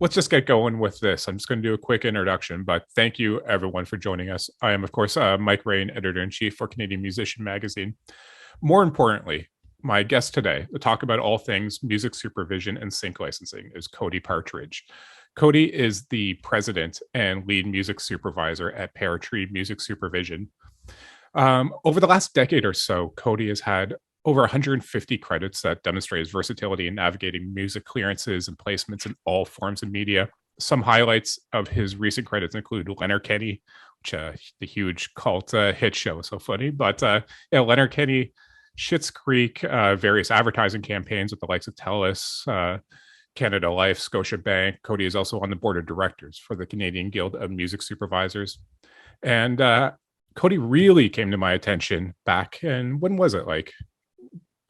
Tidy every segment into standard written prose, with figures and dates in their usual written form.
let's just get going with this. I'm just going to do a quick introduction, but thank you everyone for joining us. I am, of course, Mike Rain, editor-in-chief for Canadian Musician Magazine. More importantly, my guest today to talk about all things music supervision and sync licensing is Cody Partridge. Cody is the president and lead music supervisor at Pear Tree Music Supervision. Over the last decade or so, Cody has had over 150 credits that demonstrate his versatility in navigating music clearances and placements in all forms of media. Some highlights of his recent credits include Letterkenny, which the huge cult hit show is so funny, but Letterkenny, Schitt's Creek, various advertising campaigns with the likes of TELUS, Canada Life, Scotiabank. Cody is also on the board of directors for the Canadian Guild of Music Supervisors. And Cody really came to my attention back in, when was it? Like,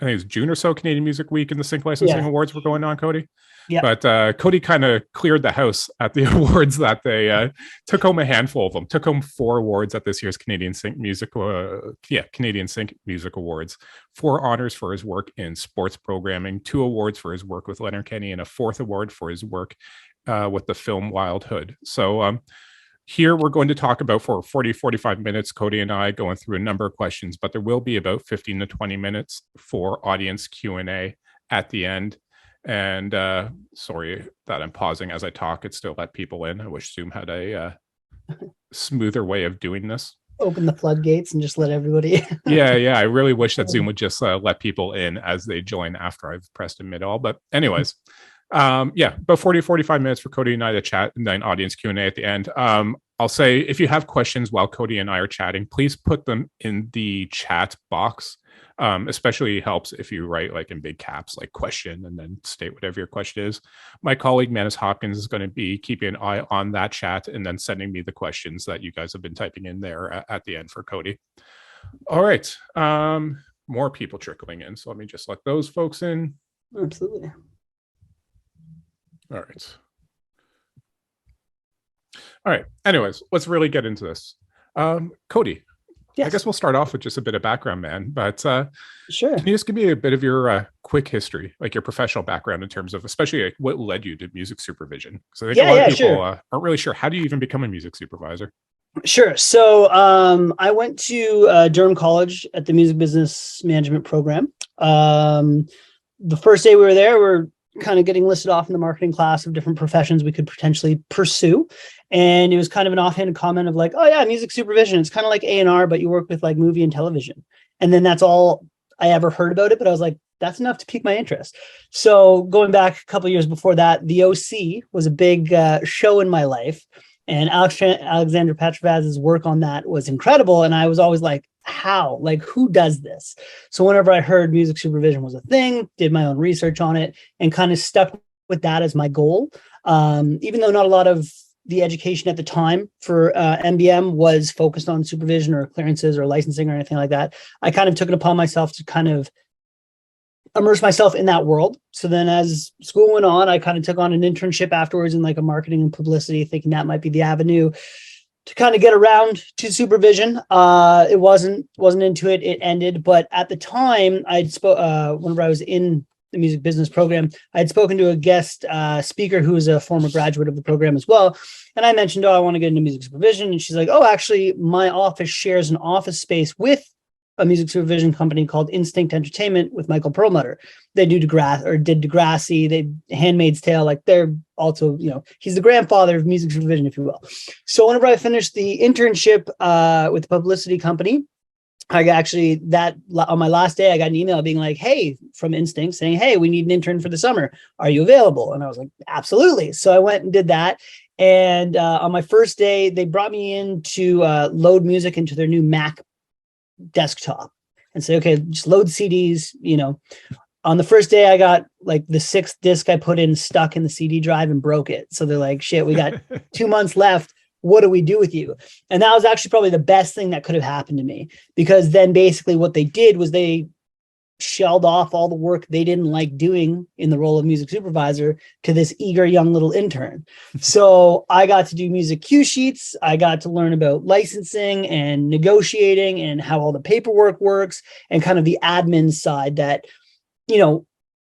I think it was June or so, Canadian Music Week and the Sync Licensing Awards were going on, Cody. Yeah. But Cody kind of cleared the house at the awards that they took home a handful of them. Took home 4 awards at this year's Canadian Sync Music, Canadian Sync Music Awards. 4 honors for his work in sports programming, 2 awards for his work with Letterkenny, and a 4th award for his work with the film Wildhood. So here we're going to talk about for 45 minutes, Cody and I going through a number of questions, but there will be about 15 to 20 minutes for audience Q&A at the end. And sorry that I'm pausing as I talk. It's to let people in. I wish Zoom had a smoother way of doing this. Open the floodgates and just let everybody in. Yeah. I really wish that Zoom would just let people in as they join after I've pressed admit all. But anyways, about 45 minutes for Cody and I to chat, and then audience Q&A at the end. I'll say if you have questions while Cody and I are chatting, please put them in the chat box. Especially helps if you write like in big caps, like question, and then state whatever your question is. My colleague Manus Hopkins is going to be keeping an eye on that chat and then sending me the questions that you guys have been typing in there at the end for Cody. All right. More people trickling in. So let me just let those folks in. Absolutely. All right. Anyways, let's really get into this. Cody. Yes. I guess we'll start off with just a bit of background, man. But sure. Can you just give me a bit of your quick history, like your professional background in terms of, especially like what led you to music supervision? So I think a lot of people aren't really sure. How do you even become a music supervisor? Sure. So I went to Durham College at the Music Business Management program. The first day we were there, we're kind of getting listed off in the marketing class of different professions we could potentially pursue. And it was kind of an offhand comment of like, oh yeah, music supervision. It's kind of like A&R, but you work with like movie and television. And then that's all I ever heard about it. But I was like, that's enough to pique my interest. So going back a couple of years before that, the OC was a big show in my life. And Alexandra Petrovaz's work on that was incredible. And I was always like, how? Like, who does this? So whenever I heard music supervision was a thing, did my own research on it and kind of stuck with that as my goal. Even though not a lot of the education at the time for MBM was focused on supervision or clearances or licensing or anything like that, I kind of took it upon myself to kind of immerse myself in that world. So then as school went on, I kind of took on an internship afterwards in like a marketing and publicity, thinking that might be the avenue to kind of get around to supervision. It wasn't into it. It ended. But at the time whenever I was in the music business program, I had spoken to a guest speaker who was a former graduate of the program as well. And I mentioned, I want to get into music supervision. And she's like, oh, actually my office shares an office space with a music supervision company called Instinct Entertainment with Michael Perlmutter. They did Degrassi, they Handmaid's Tale. Like they're also, he's the grandfather of music supervision, if you will. So whenever I finished the internship with the publicity company, I actually on my last day, I got an email being like, hey, from Instinct saying, hey, we need an intern for the summer. Are you available? And I was like, absolutely. So I went and did that. And on my first day, they brought me in to load music into their new Mac desktop and say, okay, just load CDs. On the first day, I got like the 6th disc I put in stuck in the CD drive and broke it. So they're like, shit, we got 2 months left. What do we do with you? And that was actually probably the best thing that could have happened to me, because then basically what they did was they shelled off all the work they didn't like doing in the role of music supervisor to this eager young little intern. So I got to do music cue sheets. I got to learn about licensing and negotiating and how all the paperwork works and kind of the admin side that,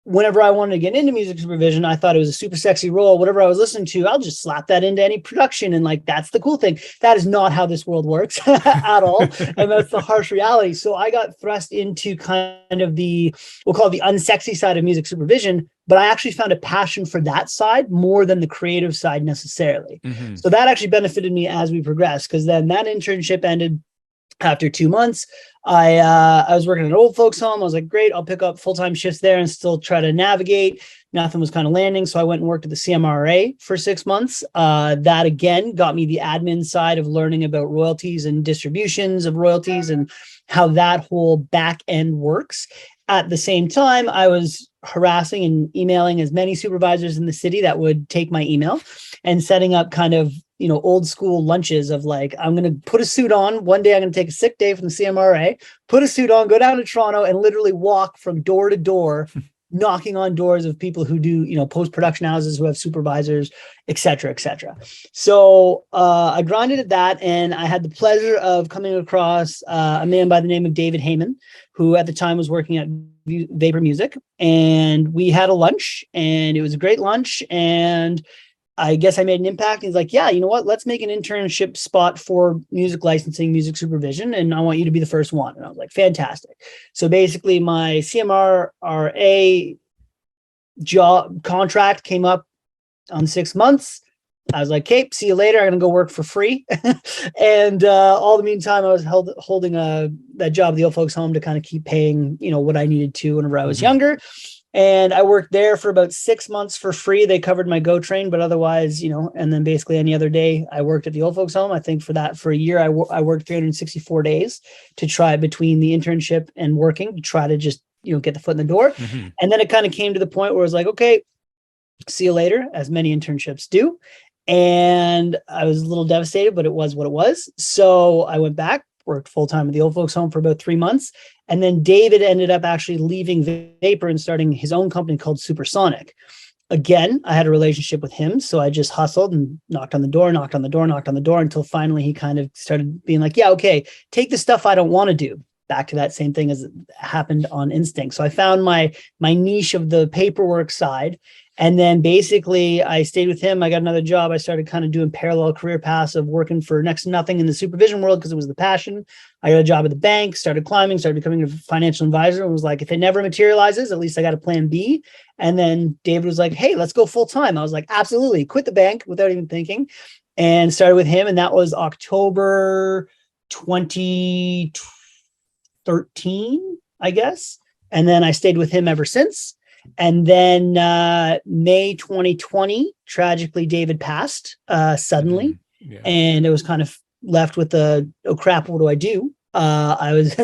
whenever I wanted to get into music supervision, I thought it was a super sexy role. Whatever I was listening to, I'll just slap that into any production. And like, that's the cool thing. That is not how this world works at all. And that's the harsh reality. So I got thrust into kind of we'll call it the unsexy side of music supervision, but I actually found a passion for that side more than the creative side necessarily. Mm-hmm. So that actually benefited me as we progressed, because then that internship ended after 2 months. I was working at an old folks home. I was like, great, I'll pick up full-time shifts there and still try to navigate. Nothing was kind of landing. So I went and worked at the CMRA for 6 months. That again got me the admin side of learning about royalties and distributions of royalties and how that whole back end works. At the same time, I was harassing and emailing as many supervisors in the city that would take my email and setting up kind of, old school lunches of like, I'm going to put a suit on. One day I'm going to take a sick day from the CMRA, put a suit on, go down to Toronto and literally walk from door to door, knocking on doors of people who do, post-production houses who have supervisors, et cetera, et cetera. So I grinded at that, and I had the pleasure of coming across a man by the name of David Heyman, who at the time was working at Vapor Music. And we had a lunch, and it was a great lunch. And I guess I made an impact. He's like, yeah, you know what? Let's make an internship spot for music licensing, music supervision. And I want you to be the first one. And I was like, fantastic. So basically my CMRA job contract came up on 6 months. I was like, okay, see you later. I'm going to go work for free. And all the meantime, I was holding that job at the old folks home to kind of keep paying, what I needed to whenever I was younger. And I worked there for about 6 months for free. They covered my GO train, but otherwise, and then basically any other day I worked at the old folks home. I think for a year, I worked 364 days to try between the internship and working to try to just, get the foot in the door. Mm-hmm. And then it kind of came to the point where I was like, okay, see you later, as many internships do. And I was a little devastated, but it was what it was. So I went back, worked full-time at the old folks home for about 3 months. And then David ended up actually leaving Vapor and starting his own company called Supersonic. Again, I had a relationship with him. So I just hustled and knocked on the door until finally he kind of started being like, yeah, okay, take the stuff I don't want to do. Back to that same thing as it happened on Instinct. So I found my niche of the paperwork side. And then basically I stayed with him. I got another job. I started kind of doing parallel career paths of working for next to nothing in the supervision world because it was the passion. I got a job at the bank, started climbing, started becoming a financial advisor, and was like, if it never materializes, at least I got a plan B. And then David was like, hey, let's go full time. I was like, absolutely. Quit the bank without even thinking, and started with him. And that was October 2013, I guess. And then I stayed with him ever since. And then May 2020, tragically, David passed suddenly. Yeah. And it was kind of left with oh crap, what do I do? I was,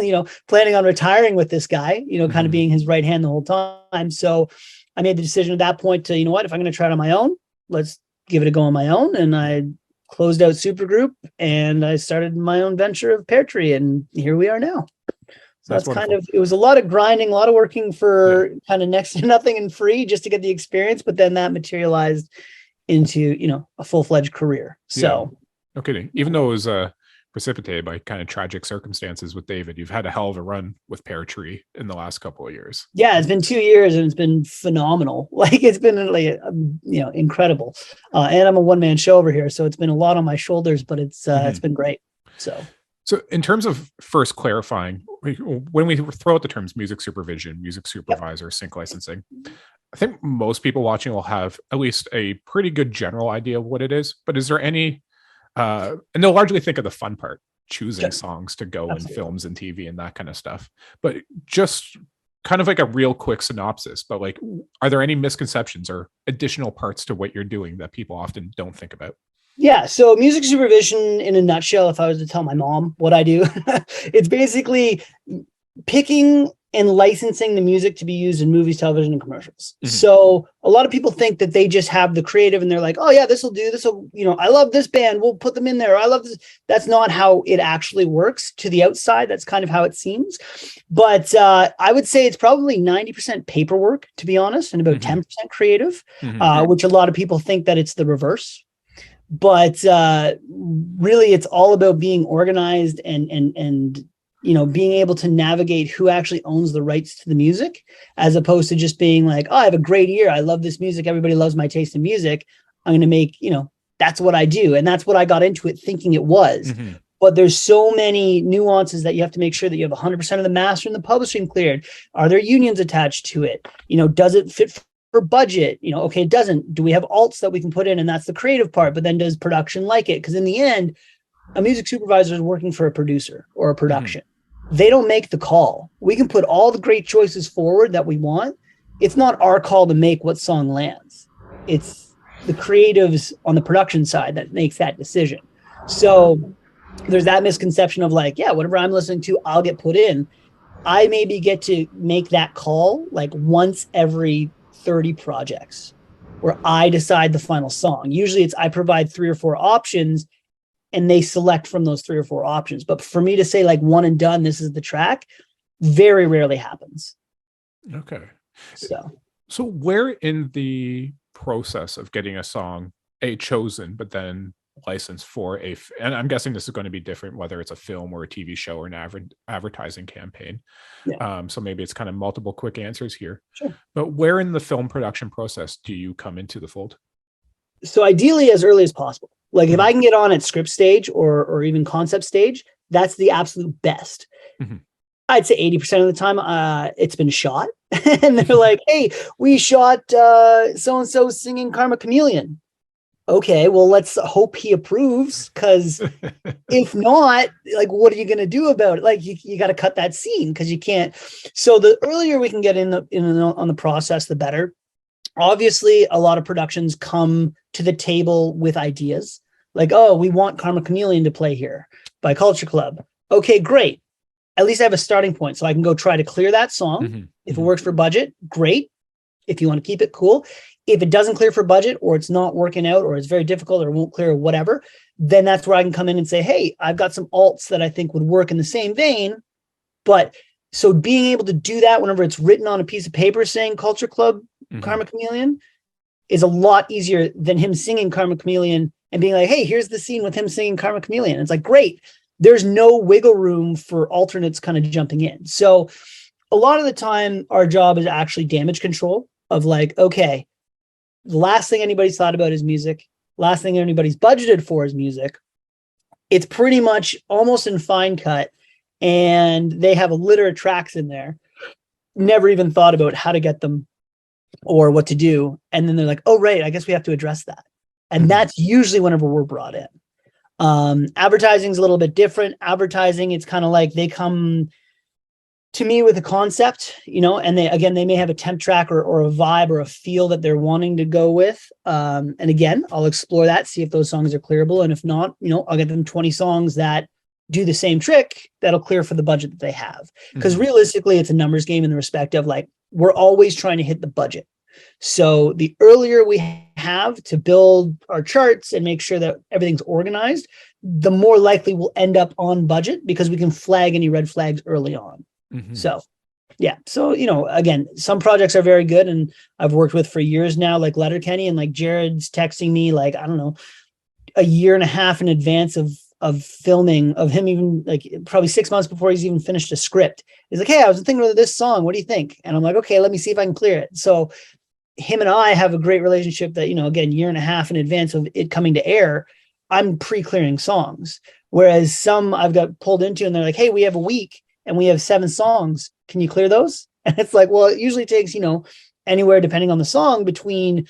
planning on retiring with this guy, kind of being his right hand the whole time. So I made the decision at that point to, if I'm going to try it on my own, let's give it a go on my own. And I closed out Supergroup and I started my own venture of Pear Tree. And here we are now. So that's kind of, it was a lot of grinding, a lot of working for kind of next to nothing and free just to get the experience. But then that materialized into, a full-fledged career. So. No kidding. Even though it was precipitated by kind of tragic circumstances with David, you've had a hell of a run with Pear Tree in the last couple of years. Yeah, it's been 2 years and it's been phenomenal. Like it's been like, incredible. And I'm a one-man show over here. So it's been a lot on my shoulders, but it's been great. So in terms of first clarifying, when we throw out the terms music supervision, music supervisor, sync licensing, I think most people watching will have at least a pretty good general idea of what it is. But is there any, and they'll largely think of the fun part, choosing songs to go in films and TV and that kind of stuff. But just kind of like a real quick synopsis, but like, are there any misconceptions or additional parts to what you're doing that people often don't think about? Yeah. So music supervision in a nutshell, if I was to tell my mom what I do, it's basically picking and licensing the music to be used in movies, television, and commercials. Mm-hmm. So a lot of people think that they just have the creative and they're like, oh yeah, this will do. This will, I love this band. We'll put them in there. I love this. That's not how it actually works to the outside. That's kind of how it seems. But I would say it's probably 90% paperwork, to be honest, and about 10% creative, which a lot of people think that it's the reverse. But really, it's all about being organized and being able to navigate who actually owns the rights to the music, as opposed to just being like, oh, I have a great ear, I love this music, everybody loves my taste in music, I'm going to make, that's what I do. And that's what I got into it thinking it was. But there's so many nuances that you have to make sure that you have 100% of the master and the publishing cleared. Are there unions attached to it? Does it fit for budget? Okay, it doesn't. Do we have alts that we can put in? And that's the creative part. But then does production like it? Because in the end, a music supervisor is working for a producer or a production. They don't make the call. We can put all the great choices forward that we want. It's not our call to make what song lands. It's the creatives on the production side that makes that decision. So there's that misconception of like, yeah, whatever I'm listening to, I'll get put in. I maybe get to make that call like once every 30 projects where I decide the final song. Usually it's I provide 3 or 4 options and they select from those 3 or 4 options. But for me to say like one and done, this is the track, very rarely happens. Okay. So where in the process of getting a song chosen, but then licensed for and I'm guessing this is going to be different whether it's a film or a TV show or an advertising campaign. So maybe it's kind of multiple quick answers here. Sure. But where in the film production process do you come into the fold? So ideally as early as possible. Like if I can get on at script stage or even concept stage, that's the absolute best. I'd say 80% of the time it's been shot and they're like, hey, we shot so-and-so singing Karma Chameleon. Okay, well, let's hope he approves, because if not, like, what are you going to do about it? Like, you got to cut that scene because you can't. So the earlier we can get in on the process, the better. Obviously, a lot of productions come to the table with ideas like, oh, we want Karma Chameleon to play here by Culture Club. Okay, great. At least I have a starting point, so I can go try to clear that song. If it works for budget, great. If you want to keep it, cool. If it doesn't clear for budget, or it's not working out, or it's very difficult, or won't clear, or whatever, then that's where I can come in and say, hey, I've got some alts that I think would work in the same vein. But so being able to do that whenever it's written on a piece of paper saying Culture Club, Karma Chameleon, is a lot easier than him singing Karma Chameleon and being like, hey, here's the scene with him singing Karma Chameleon. It's like, great. There's no wiggle room for alternates kind of jumping in. So a lot of the time, our job is actually damage control of like, okay, the last thing anybody's thought about is music. Last thing anybody's budgeted for is music. It's pretty much almost in fine cut. And they have a litter of tracks in there. Never even thought about how to get them or what to do. And then they're like, oh, right, I guess we have to address that. And that's usually whenever we're brought in. Advertising is a little bit different. Advertising, it's kind of like they come to me with a concept, and they may have a temp track or a vibe or a feel that they're wanting to go with. And again, I'll explore that, see if those songs are clearable. And if not, I'll get them 20 songs that do the same trick that'll clear for the budget that they have. Because realistically, it's a numbers game in the respect of like, we're always trying to hit the budget. So the earlier we have to build our charts and make sure that everything's organized, the more likely we'll end up on budget because we can flag any red flags early on. So, yeah. So, again, some projects are very good and I've worked with for years now, like Letterkenny, and like Jared's texting me, like, I don't know, a year and a half in advance of filming of him, even like probably 6 months before he's even finished a script. He's like, hey, I was thinking of this song. What do you think? And I'm like, okay, let me see if I can clear it. So him and I have a great relationship that, again, year and a half in advance of it coming to air, I'm pre-clearing songs. Whereas some I've got pulled into and they're like, hey, we have a week and we have 7 songs. Can you clear those? And it's like, well, it usually takes, anywhere depending on the song between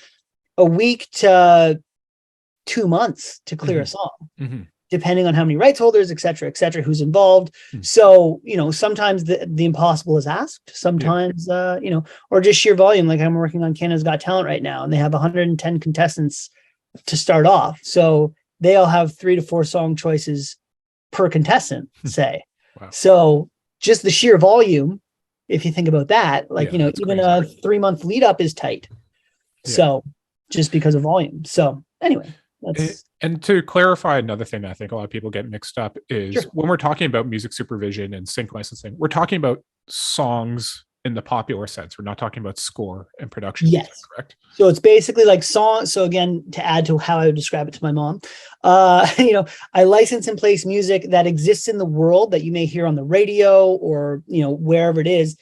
a week to 2 months to clear a song, depending on how many rights holders, et cetera, who's involved. So, sometimes the impossible is asked, sometimes, or just sheer volume. Like I'm working on Canada's Got Talent right now, and they have 110 contestants to start off. So they all have 3 to 4 song choices per contestant, say. Wow. So just the sheer volume, if you think about that, like, even crazy. A 3-month lead up is tight. Yeah. So just because of volume. So anyway, and to clarify, another thing that I think a lot of people get mixed up is when we're talking about music supervision and sync licensing, we're talking about songs in the popular sense. We're not talking about score and production. Yes. Correct. So it's basically like song. So again, to add to how I would describe it to my mom, I license and place music that exists in the world that you may hear on the radio or, wherever it is,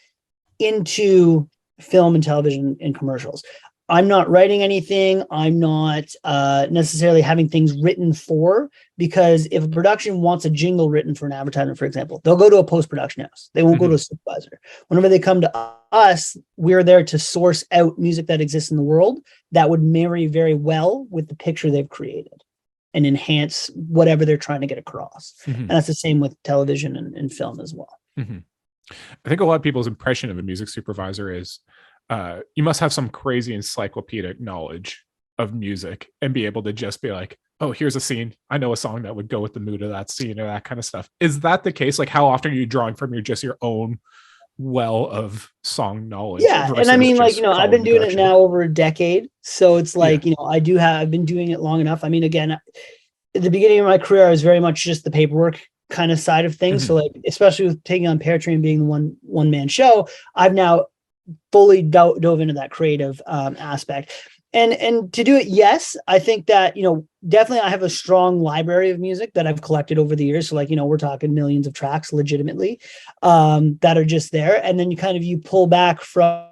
into film and television and commercials. I'm not writing anything. I'm not necessarily having things written for, because if a production wants a jingle written for an advertisement, for example, they'll go to a post-production house. They won't go to a supervisor. Whenever they come to us, we're there to source out music that exists in the world that would marry very well with the picture they've created and enhance whatever they're trying to get across. And that's the same with television and film as well. I think a lot of people's impression of a music supervisor is you must have some crazy encyclopedic knowledge of music and be able to just be like, oh, here's a scene. I know a song that would go with the mood of that scene or that kind of stuff. Is that the case? Like, how often are you drawing from your own well of song knowledge? Yeah. And I mean, I've been doing it now over a decade. So it's like, I've been doing it long enough. I mean, again, at the beginning of my career, I was very much just the paperwork kind of side of things. So like, especially with taking on Pear Tree and being the one man show, I've now fully dove into that creative aspect. And to do it, yes, I think that, definitely I have a strong library of music that I've collected over the years. So like, we're talking millions of tracks legitimately that are just there. And then you pull back from,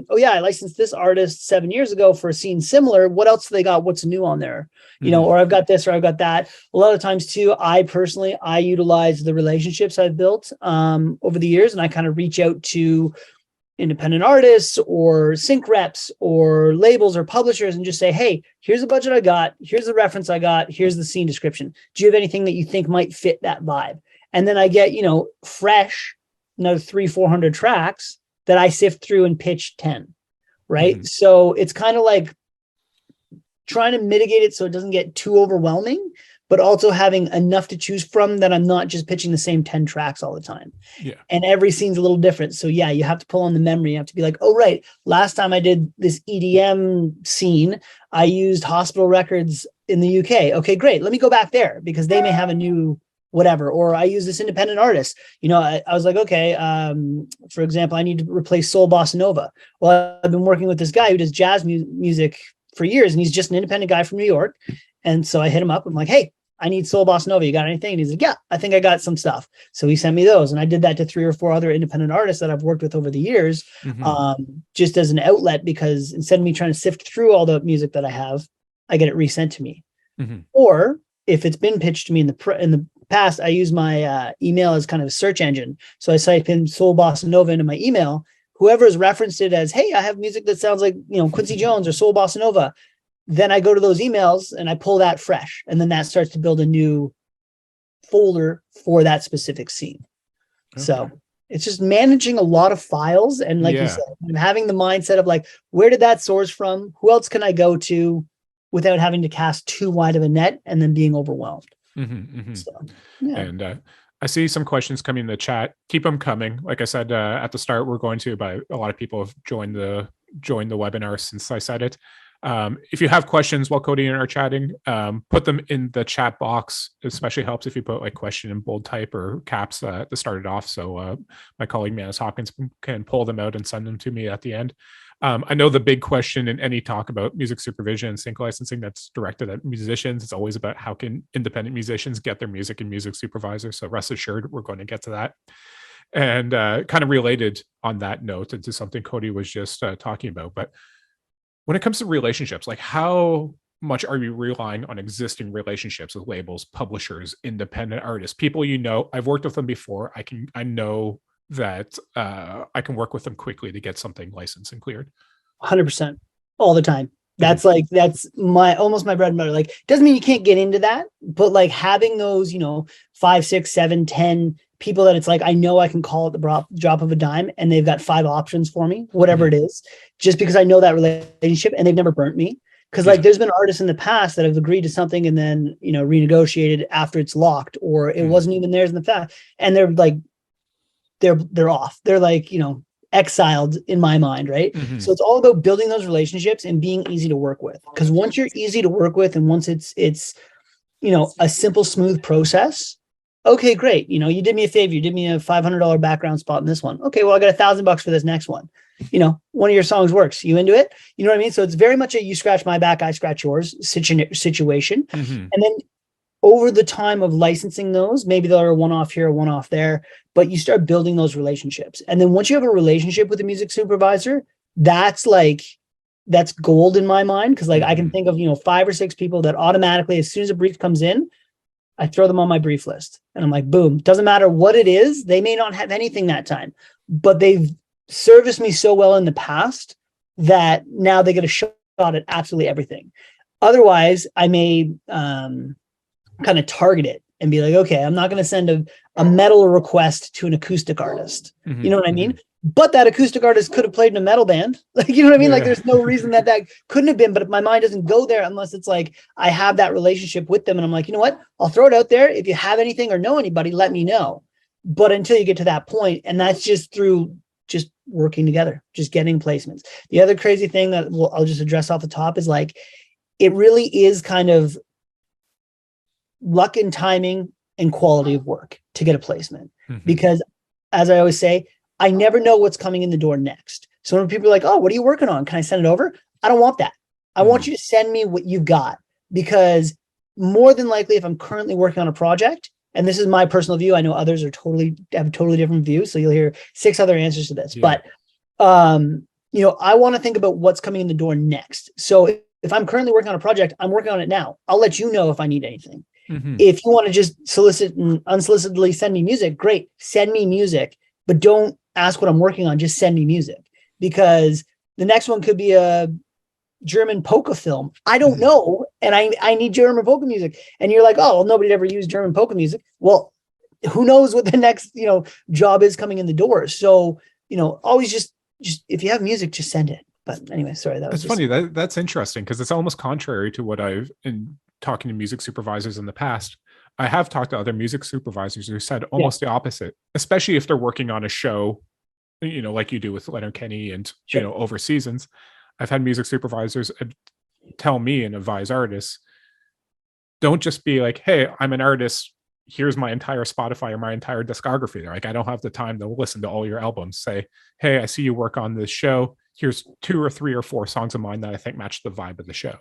oh yeah, I licensed this artist 7 years ago for a scene similar. What else do they got? What's new on there? Or I've got this or I've got that. A lot of times too, I utilize the relationships I've built over the years, and I kind of reach out to independent artists or sync reps or labels or publishers and just say, hey, here's the budget I got. Here's the reference I got. Here's the scene description. Do you have anything that you think might fit that vibe? And then I get, fresh, another 300-400 tracks that I sift through and pitch 10. Right. So it's kind of like trying to mitigate it so it doesn't get too overwhelming, but also having enough to choose from that I'm not just pitching the same 10 tracks all the time. Yeah. And every scene's a little different. So yeah, you have to pull on the memory. You have to be like, oh, right, last time I did this EDM scene, I used Hospital Records in the UK. Okay, great. Let me go back there because they may have a new whatever. Or I use this independent artist. I was like, okay, for example, I need to replace Soul Bossa Nova. Well, I've been working with this guy who does jazz music for years, and he's just an independent guy from New York. And so I hit him up. I'm like, hey, I need Soul Bossa Nova. You got anything? And he's like, yeah, I think I got some stuff. So he sent me those. And I did that to 3 or 4 other independent artists that I've worked with over the years, just as an outlet, because instead of me trying to sift through all the music that I have, I get it resent to me. Or if it's been pitched to me in the past, I use my email as kind of a search engine. So I type in Soul Bossa Nova into my email. Whoever has referenced it as, hey, I have music that sounds like, Quincy Jones or Soul Bossa Nova. Then I go to those emails and I pull that fresh. And then that starts to build a new folder for that specific scene. Okay. So it's just managing a lot of files. And like you said, having the mindset of like, where did that source from? Who else can I go to without having to cast too wide of a net and then being overwhelmed? So, yeah. And I see some questions coming in the chat. Keep them coming. Like I said at the start, we're going to, but a lot of people have joined the webinar since I said it. If you have questions while Cody and I are chatting, put them in the chat box. It especially helps if you put like question in bold type or caps to start it off. So my colleague Manus Hopkins can pull them out and send them to me at the end. I know the big question in any talk about music supervision and sync licensing that's directed at musicians, it's always about how can independent musicians get their music and music supervisors. So rest assured, we're going to get to that. And kind of related on that note into something Cody was just talking about, but when it comes to relationships, like how much are you relying on existing relationships with labels, publishers, independent artists, people I've worked with them before. I know that I can work with them quickly to get something licensed and cleared. 100% all the time. That's almost my bread and butter. Like, doesn't mean you can't get into that, but like having those, 5, 6, 7, 10 people that it's like, I know I can call at the drop of a dime and they've got 5 options for me, whatever it is, just because I know that relationship and they've never burnt me. Cause like there's been artists in the past that have agreed to something and then, renegotiated after it's locked, or it wasn't even theirs in the past. And they're like, they're off. They're like, exiled in my mind. Right. So it's all about building those relationships and being easy to work with. Cause once you're easy to work with and once it's, a simple, smooth process, Okay, great. You did me a favor. You did me a $500 background spot in this one. Okay, well, I got $1,000 for this next one. One of your songs works. You into it? You know what I mean? So it's very much a you scratch my back, I scratch yours situation. Mm-hmm. And then over the time of licensing those, maybe they're a one-off here, a one-off there, but you start building those relationships. And then once you have a relationship with a music supervisor, that's gold in my mind. Cause I can think of, 5 or 6 people that automatically, as soon as a brief comes in, I throw them on my brief list and I'm like, boom, doesn't matter what it is. They may not have anything that time, but they've serviced me so well in the past that now they get a shot at absolutely everything. Otherwise, I may kind of target it and be like, okay, I'm not going to send a metal request to an acoustic artist. Mm-hmm. You know what I mean? But that acoustic artist could have played in a metal band. You know what I mean? Like there's no reason that couldn't have been, but if my mind doesn't go there unless it's like I have that relationship with them and I'm like, you know what? I'll throw it out there. If you have anything or know anybody, let me know. But until you get to that point, and that's just through just working together, just getting placements. The other crazy thing that I'll just address off the top is like, it really is kind of luck and timing and quality of work to get a placement. Because as I always say, I never know what's coming in the door next. So when people are like, oh, what are you working on? Can I send it over? I don't want that. I want you to send me what you've got, because more than likely, if I'm currently working on a project, and this is my personal view, I know others have a totally different view. So you'll hear 6 other answers to this, but I want to think about what's coming in the door next. So if I'm currently working on a project, I'm working on it now. I'll let you know if I need anything. If you want to just solicit and unsolicitedly send me music, great. Send me music, but don't ask what I'm working on. Just send me music, because the next one could be a German polka film. I don't know. And I need German polka music. And you're like, oh, well, nobody'd ever use German polka music. Well, who knows what the next, job is coming in the door. So, always just if you have music, just send it. But anyway, sorry. That's funny. That's interesting, because it's almost contrary to what I've in talking to music supervisors in the past. I have talked to other music supervisors who said almost the opposite, especially if they're working on a show, like you do with Letterkenny and, over seasons. I've had music supervisors tell me and advise artists, don't just be like, hey, I'm an artist. Here's my entire Spotify or my entire discography. They're like, I don't have the time to listen to all your albums. Say, hey, I see you work on this show. Here's 2 or 3 or 4 songs of mine that I think match the vibe of the show.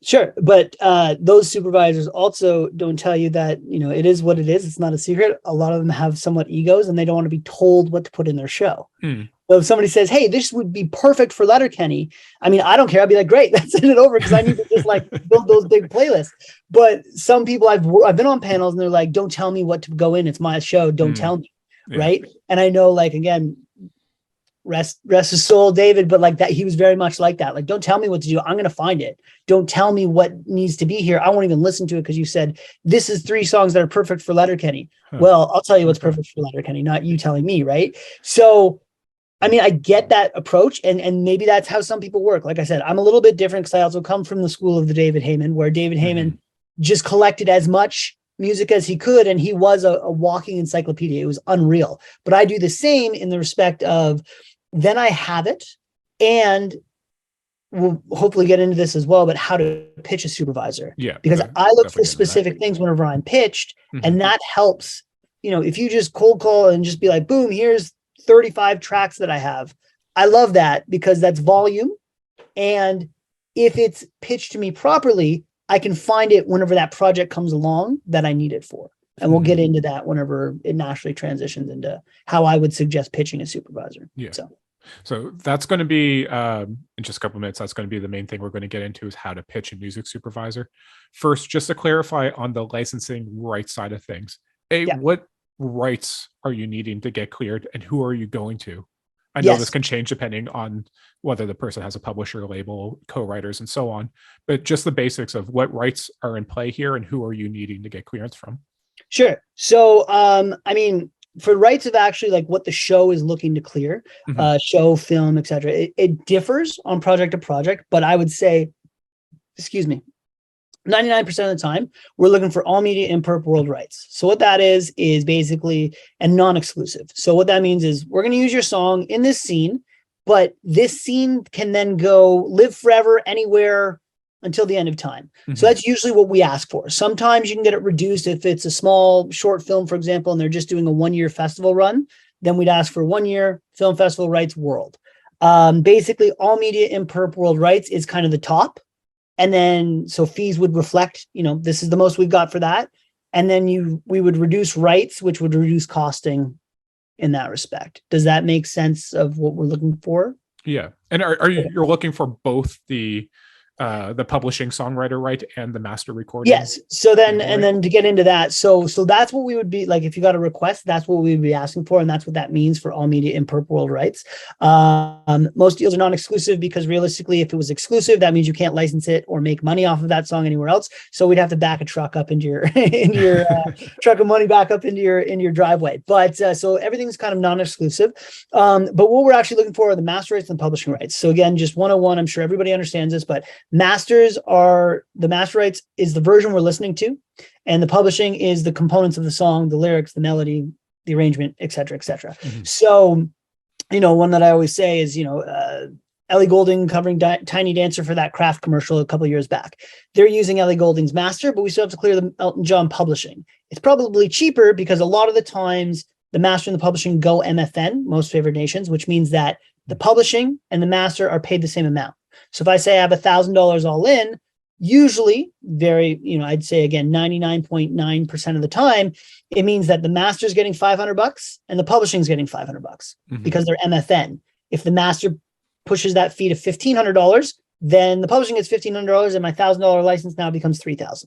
Sure. But those supervisors also don't tell you that, it is what it is. It's not a secret. A lot of them have somewhat egos and they don't want to be told what to put in their show. So if somebody says, hey, this would be perfect for Letterkenny, I mean, I don't care. I'd be like, great, let's send it over, because I need to just build those big playlists. But some people I've been on panels and they're like, don't tell me what to go in. It's my show. Don't tell me. Yeah. Right. And I know, again, rest his soul, David, but that he was very much like that. Don't tell me what to do. I'm going to find it. Don't tell me what needs to be here. I won't even listen to it, because you said this is 3 songs that are perfect for Letterkenny. Well, I'll tell you what's perfect for Letterkenny, not you telling me, right? So, I mean, I get that approach, and maybe that's how some people work. Like I said, I'm a little bit different because I also come from the school of the David Heyman, where David Heyman just collected as much music as he could, and he was a walking encyclopedia. It was unreal. But I do the same in the respect of, then I have it, and we'll hopefully get into this as well, but how to pitch a supervisor. Yeah. Because I look for specific things whenever I'm pitched, and that helps. If you just cold call and just be like, boom, here's 35 tracks that I have. I love that, because that's volume. And if it's pitched to me properly, I can find it whenever that project comes along that I need it for. And we'll get into that whenever it naturally transitions into how I would suggest pitching a supervisor. Yeah. So that's going to be, in just a couple of minutes, that's going to be the main thing we're going to get into, is how to pitch a music supervisor. First, just to clarify on the licensing rights side of things, what rights are you needing to get cleared, and who are you going to? I know this can change depending on whether the person has a publisher, label, co-writers, and so on, but just the basics of what rights are in play here and who are you needing to get clearance from? Sure. So, I mean, for rights of actually what the show is looking to clear, show, film, etc., it differs on project to project, but I would say, 99% of the time, we're looking for all media imperp world rights. So what that is basically and non-exclusive. So what that means is we're going to use your song in this scene, but this scene can then go live forever anywhere until the end of time. So that's usually what we ask for. Sometimes you can get it reduced if it's a small short film, for example, and they're just doing a 1-year festival run. Then we'd ask for 1 year film festival rights world. Basically, all media in perp world rights is kind of the top. And then, so fees would reflect, this is the most we've got for that. And then we would reduce rights, which would reduce costing in that respect. Does that make sense of what we're looking for? Yeah. And are you're looking for both the publishing songwriter right and the master recording? Yes. So then, and then to get into that, so that's what we would be like, if you got a request, that's what we would be asking for. And that's what that means for all media in perp world rights. Most deals are non-exclusive because realistically, if it was exclusive, that means you can't license it or make money off of that song anywhere else. So we'd have to back a truck up into your, truck of money back up into your driveway. But so everything's kind of non-exclusive. But what we're actually looking for are the master rights and the publishing rights. So again, just 101, I'm sure everybody understands this, but master rights is the version we're listening to, and the publishing is the components of the song, the lyrics, the melody, the arrangement, et cetera, et cetera. So, one that I always say is, Ellie Goulding covering Tiny Dancer for that Kraft commercial a couple of years back. They're using Ellie Goulding's master, but we still have to clear the Elton John publishing. It's probably cheaper because a lot of the times the master and the publishing go MFN, most favored nations, which means that the publishing and the master are paid the same amount. So if I say I have $1,000 all in, usually I'd say again, 99.9% of the time, it means that the master's getting $500 and the publishing's getting $500 because they're MFN. If the master pushes that fee to $1,500, then the publishing gets $1,500 and my $1,000 license now becomes $3,000.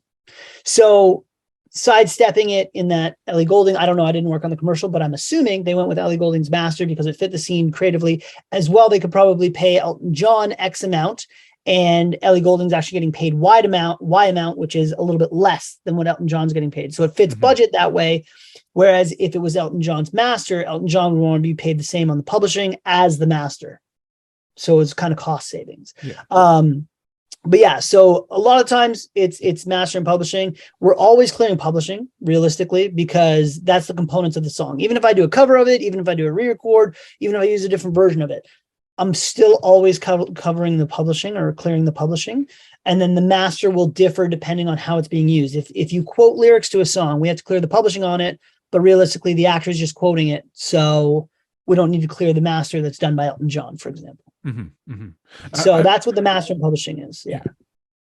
So sidestepping it in that Ellie Goulding, I don't know, I didn't work on the commercial, but I'm assuming they went with Ellie Goulding's master because it fit the scene creatively as well. They could probably pay Elton John X amount, and Ellie Goulding's actually getting paid Y amount, which is a little bit less than what Elton John's getting paid. So it fits budget that way. Whereas if it was Elton John's master, Elton John would want to be paid the same on the publishing as the master. So it's kind of cost savings. Yeah. But yeah, so a lot of times it's master and publishing. We're always clearing publishing realistically, because that's the components of the song. Even if I do a cover of it, even if I do a re-record, even if I use a different version of it, I'm still always covering the publishing or clearing the publishing. And then the master will differ depending on how it's being used. If you quote lyrics to a song, we have to clear the publishing on it, but realistically the actor is just quoting it. So we don't need to clear the master that's done by Elton John, for example. So that's what the master and publishing is. Yeah.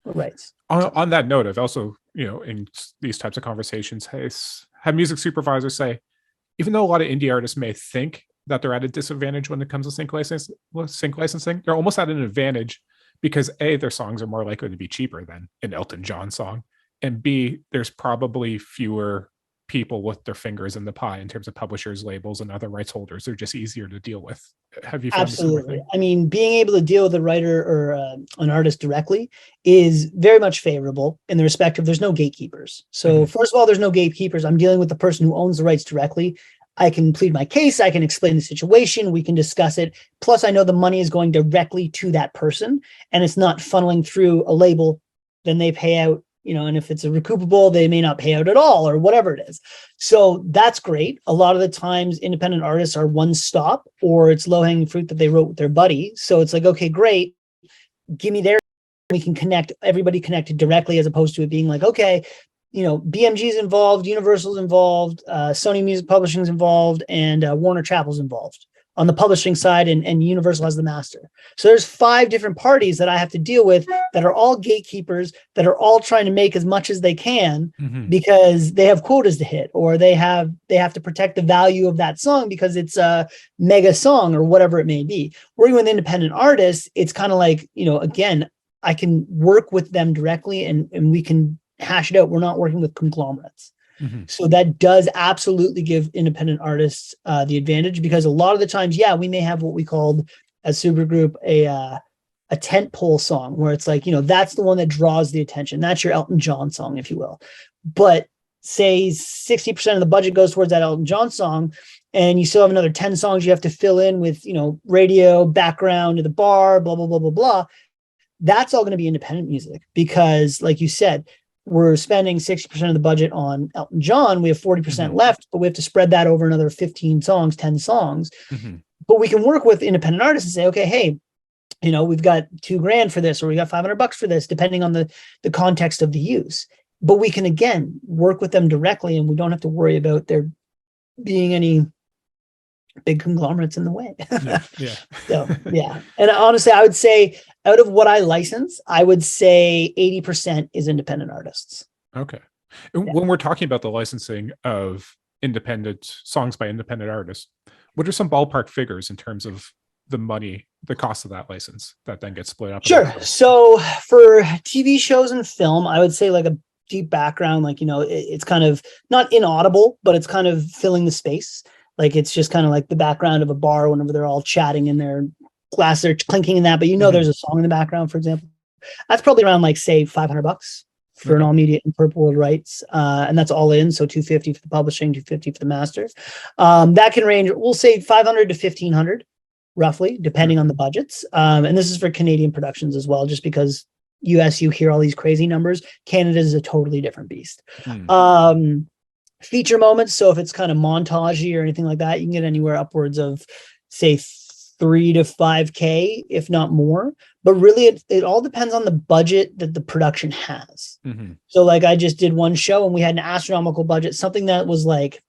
Right. On that note, I've also, in these types of conversations, have music supervisors say, even though a lot of indie artists may think that they're at a disadvantage when it comes to sync licensing, they're almost at an advantage because A, their songs are more likely to be cheaper than an Elton John song, and B, there's probably fewer people with their fingers in the pie in terms of publishers, labels, and other rights holders. They're just easier to deal with. Have you found absolutely? I mean, being able to deal with a writer or an artist directly is very much favorable in the respect of there's no gatekeepers. So first of all, there's no gatekeepers. I'm dealing with the person who owns the rights directly. I can plead my case. I can explain the situation. We can discuss it. Plus, I know the money is going directly to that person and it's not funneling through a label. Then they pay out, and if it's a recoupable, they may not pay out at all or whatever it is. So that's great. A lot of the times independent artists are one stop, or it's low hanging fruit that they wrote with their buddy. So it's like, okay, great. Give me their, we can connect, everybody connected directly, as opposed to it being like, okay, BMG's involved, Universal's involved, Sony Music Publishing's involved, and Warner Chappell's involved on the publishing side, and Universal has the master. So there's 5 different parties that I have to deal with that are all gatekeepers, that are all trying to make as much as they can because they have quotas to hit, or they have to protect the value of that song because it's a mega song or whatever it may be. Working with independent artists, it's kind of like, again, I can work with them directly and we can hash it out. We're not working with conglomerates. So that does absolutely give independent artists the advantage, because a lot of the times, we may have what we called as Supergroup a tent pole song, where it's like, that's the one that draws the attention. That's your Elton John song, if you will. But say 60% of the budget goes towards that Elton John song, and you still have another 10 songs you have to fill in with, radio, background to the bar, blah, blah, blah, blah, blah. That's all going to be independent music because, like you said, we're spending 60% of the budget on Elton John. We have 40% left, but we have to spread that over another 15 songs, 10 songs. But we can work with independent artists and say, okay, hey, we've got $2,000 for this, or we got $500 for this, depending on the context of the use. But we can, again, work with them directly, and we don't have to worry about there being any big conglomerates in the way. Yeah. So, yeah. And honestly, I would say out of what I license, I would say 80% is independent artists. Okay. And when we're talking about the licensing of independent songs by independent artists, what are some ballpark figures in terms of the money, the cost of that license that then gets split up? Sure. So for TV shows and film, I would say like a deep background, like, it's kind of not inaudible, but it's kind of filling the space. Like, it's just kind of like the background of a bar whenever they're all chatting in their glass, they're clinking in that, but there's a song in the background, for example. That's probably around like, say, $500 for an all media and purple world rights. And that's all in. So $250 for the publishing, $250 for the masters. That can range, we'll say $500 to $1,500 roughly, depending on the budgets. And this is for Canadian productions as well, just because US, you hear all these crazy numbers. Canada is a totally different beast. Feature moments. So if it's kind of montagey or anything like that, you can get anywhere upwards of, say, $3,000 to $5,000, if not more. But really, it all depends on the budget that the production has. So like, I just did one show and we had an astronomical budget, something that was like,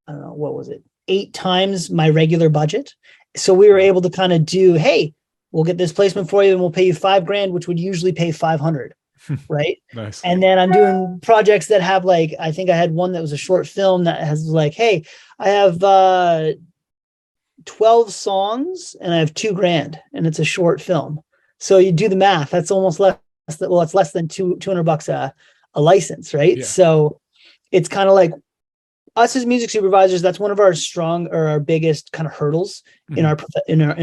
I don't know, what was it? 8 times my regular budget. So we were able to kind of do, hey, we'll get this placement for you and we'll pay you $5,000, which would usually pay $500. Right. Nice. And then I'm doing projects that have like, I think I had one that was a short film that has like, hey, I have 12 songs and I have $2,000 and it's a short film. So you do the math. That's almost less. Well, it's less than $200 a license. Right. Yeah. So it's kind of like us as music supervisors. That's one of our our biggest kind of hurdles in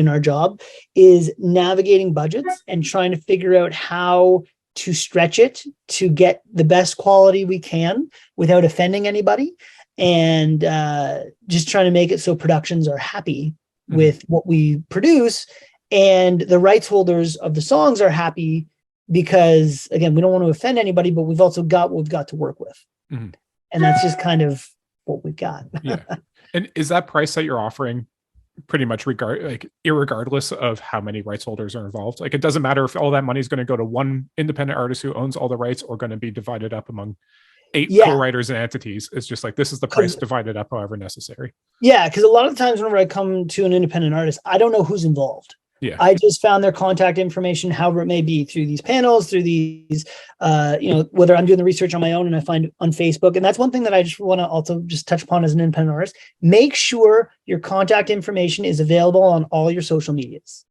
our job is navigating budgets and trying to figure out how to stretch it to get the best quality we can without offending anybody, and just trying to make it so productions are happy with what we produce, and the rights holders of the songs are happy, because again, we don't want to offend anybody, but we've also got what we've got to work with. And that's just kind of what we've got. Yeah. And is that price that you're offering pretty much irregardless of how many rights holders are involved? Like, it doesn't matter if all that money is going to go to one independent artist who owns all the rights, or going to be divided up among 8 co-writers and entities. It's just like, this is the price divided up however necessary. Yeah. Because a lot of the times whenever I come to an independent artist, I don't know who's involved. Yeah. I just found their contact information, however it may be, through these panels, through these, whether I'm doing the research on my own and I find on Facebook. And that's one thing that I just want to also just touch upon as an independent artist. Make sure your contact information is available on all your social medias.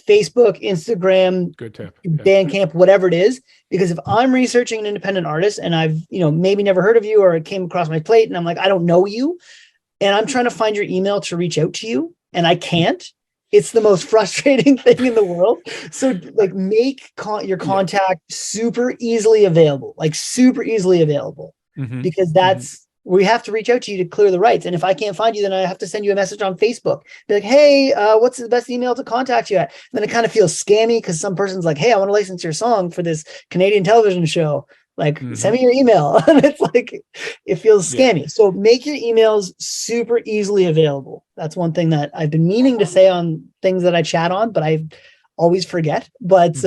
Facebook, Instagram, good tip. Bandcamp, whatever it is. Because if I'm researching an independent artist and I've, maybe never heard of you, or it came across my plate and I'm like, I don't know you, and I'm trying to find your email to reach out to you and I can't, it's the most frustrating thing in the world. So like, make your contact super easily available, because that's where we have to reach out to you to clear the rights. And if I can't find you, then I have to send you a message on Facebook. Be like, hey, what's the best email to contact you at? And then it kind of feels scammy because some person's like, hey, I want to license your song for this Canadian television show. Like, send me your email. And it's like, it feels scammy. So make your emails super easily available. That's one thing that I've been meaning to say on things that I chat on, but I always forget. But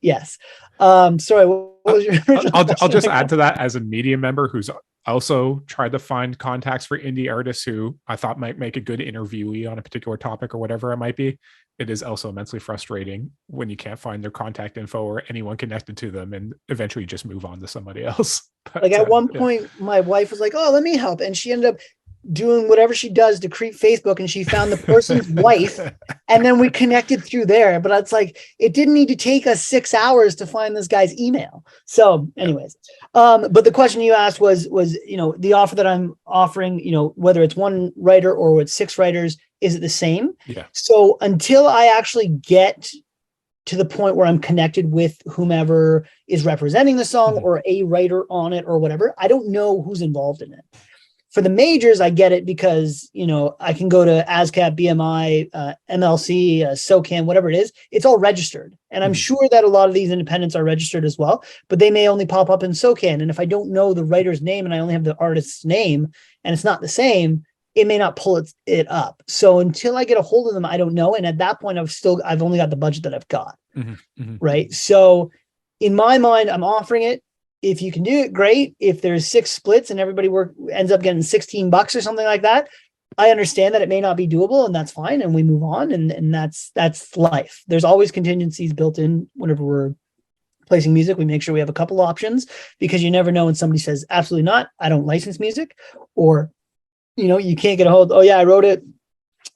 yes. Sorry, what was your I'll just add to that, as a media member who's also tried to find contacts for indie artists who I thought might make a good interviewee on a particular topic or whatever it might be. It is also immensely frustrating when you can't find their contact info or anyone connected to them, and eventually just move on to somebody else. But, like at one point, my wife was like, oh, let me help. And she ended up doing whatever she does to creep Facebook, and she found the person's wife, and then we connected through there. But it's like, it didn't need to take us 6 hours to find this guy's email. So anyways, but the question you asked was, the offer that I'm offering, whether it's one writer or with 6 writers, is it the same? Yeah. So until I actually get to the point where I'm connected with whomever is representing the song or a writer on it or whatever, I don't know who's involved in it. For the majors, I get it because, I can go to ASCAP, BMI, MLC, SOCAN, whatever it is. It's all registered. And I'm sure that a lot of these independents are registered as well, but they may only pop up in SOCAN. And if I don't know the writer's name and I only have the artist's name and it's not the same, it may not pull it up. So until I get a hold of them, I don't know. And at that point, I've only got the budget that I've got. Right. So in my mind, I'm offering it. If you can do it, great. If there's 6 splits and everybody ends up getting $16 or something like that, I understand that it may not be doable, and that's fine. And we move on. And that's life. There's always contingencies built in whenever we're placing music. We make sure we have a couple options, because you never know when somebody says, absolutely not, I don't license music, or, you can't get a hold. Oh yeah, I wrote it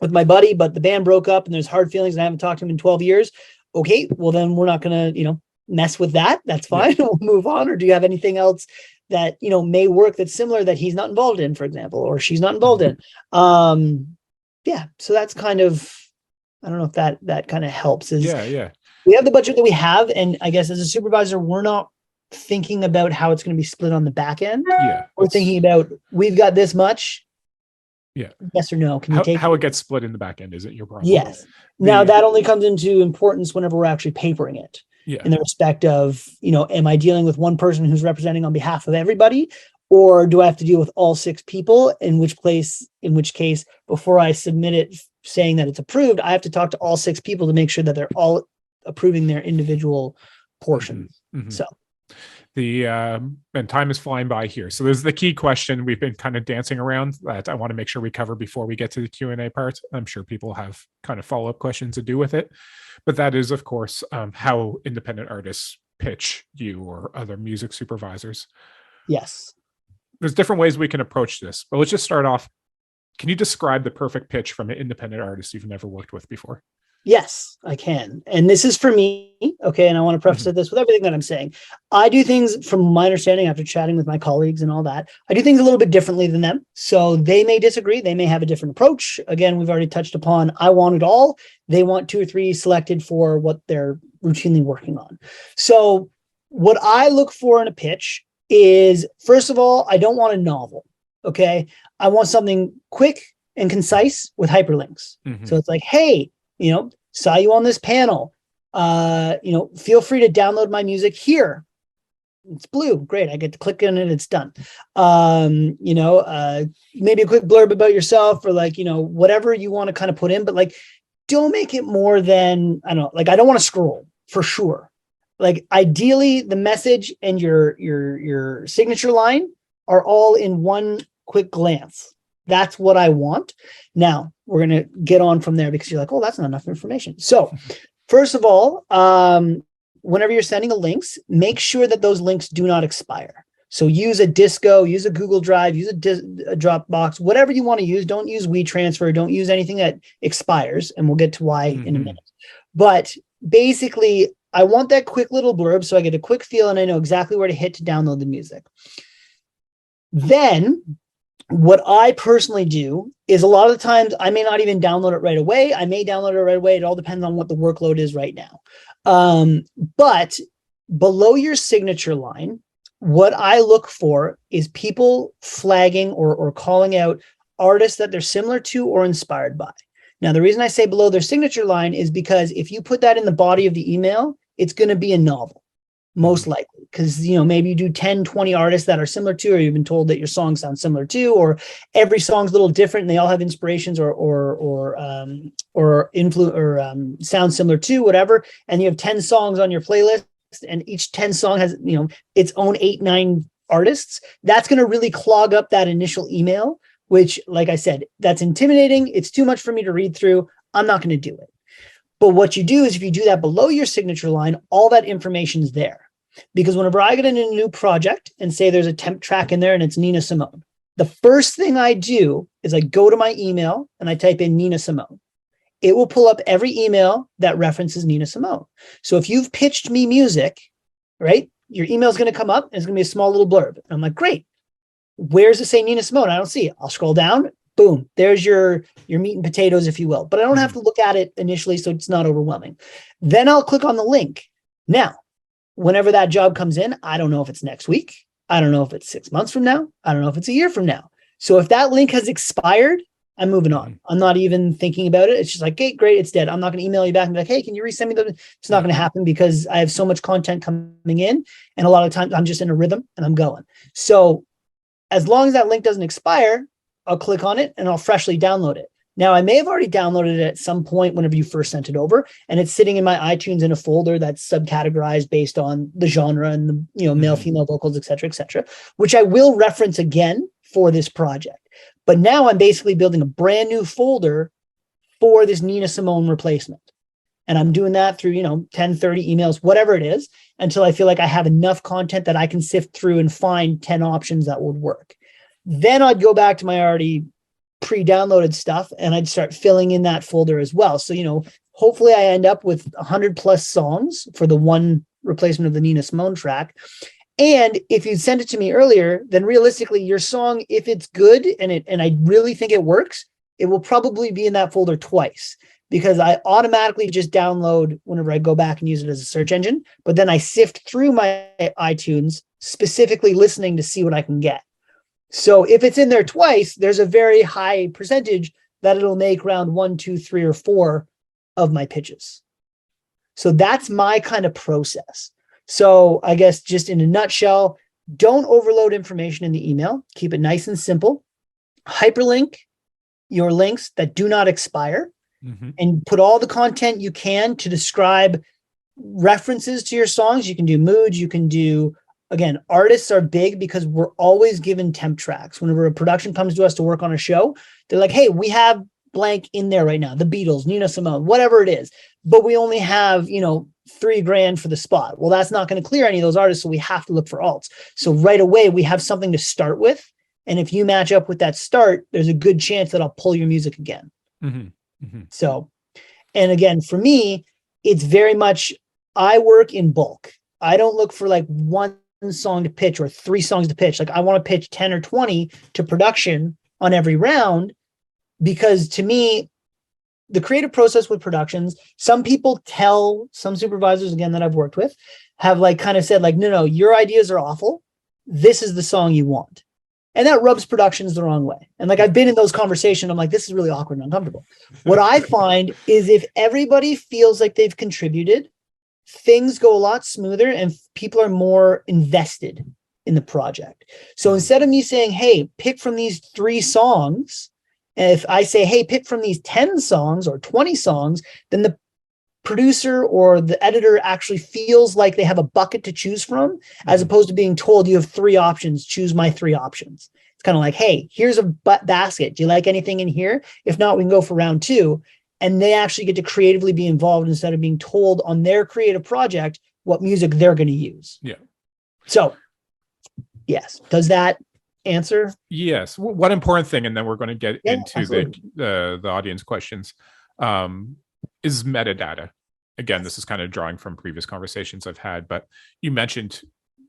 with my buddy, but the band broke up and there's hard feelings and I haven't talked to him in 12 years. Okay, well then we're not going to, mess with that. That's fine. We'll move on. Or do you have anything else that, may work that's similar that he's not involved in, for example, or she's not involved in? Yeah. So that's kind of, I don't know if that kind of helps. We have the budget that we have. And I guess as a supervisor, we're not thinking about how it's going to be split on the back end. We're thinking about, we've got this much. Yes or no? Can you take how it gets split in the back end? Is it your problem? Yes. Now that only comes into importance whenever we're actually papering it. In the respect of, am I dealing with one person who's representing on behalf of everybody, or do I have to deal with all 6 people? In which case, before I submit it saying that it's approved, I have to talk to all 6 people to make sure that they're all approving their individual portions. So. And time is flying by here. So this is the key question we've been kind of dancing around that I want to make sure we cover before we get to the Q&A part. I'm sure people have kind of follow-up questions to do with it. But that is, of course, how independent artists pitch you or other music supervisors. Yes. There's different ways we can approach this, but let's just start off. Can you describe the perfect pitch from an independent artist you've never worked with before? Yes, I can. And this is for me. Okay. And I want to preface this with everything that I'm saying. I do things, from my understanding, after chatting with my colleagues and all that, I do things a little bit differently than them. So they may disagree. They may have a different approach. Again, we've already touched upon, I want it all. They want 2 or 3 selected for what they're routinely working on. So what I look for in a pitch is, first of all, I don't want a novel. Okay. I want something quick and concise with hyperlinks. So it's like, hey, saw you on this panel. Feel free to download my music here. It's blue. Great. I get to click on it. It's done. Maybe a quick blurb about yourself, or whatever you want to kind of put in, but don't make it more than, I don't know, I don't want to scroll, for sure. Ideally the message and your signature line are all in one quick glance. That's what I want. Now we're going to get on from there, because you're like, oh, that's not enough information. So first of all, whenever you're sending links, make sure that those links do not expire. So use a Disco, use a Google Drive, use a Dropbox, whatever you want to use. Don't use WeTransfer. Don't use anything that expires. And we'll get to why in a minute. But basically, I want that quick little blurb so I get a quick feel and I know exactly where to hit to download the music. Then what I personally do is, a lot of the times I may not even download it right away. I may download it right away. It all depends on what the workload is right now. But below your signature line, what I look for is people flagging or calling out artists that they're similar to or inspired by. Now, the reason I say below their signature line is because if you put that in the body of the email, it's going to be a novel. Most likely, because maybe you do 10, 20 artists that are similar to, or you've been told that your song sounds similar to, or every song's a little different and they all have inspirations or sound similar to, whatever. And you have 10 songs on your playlist, and each 10 song has its own 8, 9 artists. That's going to really clog up that initial email, which, like I said, that's intimidating. It's too much for me to read through. I'm not going to do it. But what you do is, if you do that below your signature line, all that information is there. Because whenever I get in a new project and say there's a temp track in there and it's Nina Simone, the first thing I do is I go to my email and I type in Nina Simone. It will pull up every email that references Nina Simone. So if you've pitched me music, right, your email is going to come up and it's going to be a small little blurb. And I'm like, great. Where's it say Nina Simone? I don't see it. I'll scroll down. Boom. There's your meat and potatoes, if you will. But I don't have to look at it initially, so it's not overwhelming. Then I'll click on the link. Now, whenever that job comes in, I don't know if it's next week. I don't know if it's 6 months from now. I don't know if it's a year from now. So if that link has expired, I'm moving on. I'm not even thinking about it. It's just like, okay, great, it's dead. I'm not going to email you back and be like, hey, can you resend me the? It's not going to happen, because I have so much content coming in. And a lot of times I'm just in a rhythm and I'm going. So as long as that link doesn't expire, I'll click on it and I'll freshly download it. Now, I may have already downloaded it at some point whenever you first sent it over, and it's sitting in my iTunes in a folder that's subcategorized based on the genre and the male, female vocals, et cetera, which I will reference again for this project. But now I'm basically building a brand new folder for this Nina Simone replacement. And I'm doing that through, 10, 30 emails, whatever it is, until I feel like I have enough content that I can sift through and find 10 options that would work. Then I'd go back to my already pre-downloaded stuff and I'd start filling in that folder as well. So, hopefully I end up with 100 plus songs for the one replacement of the Nina Simone track. And if you send it to me earlier, then realistically your song, if it's good and I really think it works, it will probably be in that folder twice, because I automatically just download whenever I go back and use it as a search engine, but then I sift through my iTunes specifically listening to see what I can get. So if it's in there twice, there's a very high percentage that it'll make round 1, 2, 3, or 4 of my pitches. So that's my kind of process. So I guess just in a nutshell, don't overload information in the email. Keep it nice and simple. Hyperlink your links that do not expire, and put all the content you can to describe references to your songs. You can do moods. You can do, again, artists are big because we're always given temp tracks. Whenever a production comes to us to work on a show, they're like, hey, we have blank in there right now. The Beatles, Nina Simone, whatever it is. But we only have, $3,000 for the spot. Well, that's not going to clear any of those artists. So we have to look for alts. So right away, we have something to start with. And if you match up with that start, there's a good chance that I'll pull your music again. So, and again, for me, it's very much, I work in bulk. I don't look for like one song to pitch or 3 songs to pitch. Like I want to pitch 10 or 20 to production on every round, because to me, the creative process with productions, some supervisors, again, that I've worked with have like kind of said like, no, your ideas are awful. This is the song you want. And that rubs productions the wrong way. And like, I've been in those conversations. I'm like, this is really awkward and uncomfortable. What I find is if everybody feels like they've contributed, things go a lot smoother and people are more invested in the project. So instead of me saying, hey, pick from these 3 songs, and if I say, hey, pick from these 10 songs or 20 songs, then the producer or the editor actually feels like they have a bucket to choose from, as opposed to being told you have 3 options, choose my 3 options. It's kind of like, hey, here's a basket. Do you like anything in here? If not, we can go for round 2. And they actually get to creatively be involved instead of being told on their creative project what music they're going to use. Yeah. So yes. Does that answer? Yes. One important thing, and then we're going to get into the audience questions, is metadata. Again, this is kind of drawing from previous conversations I've had, but you mentioned,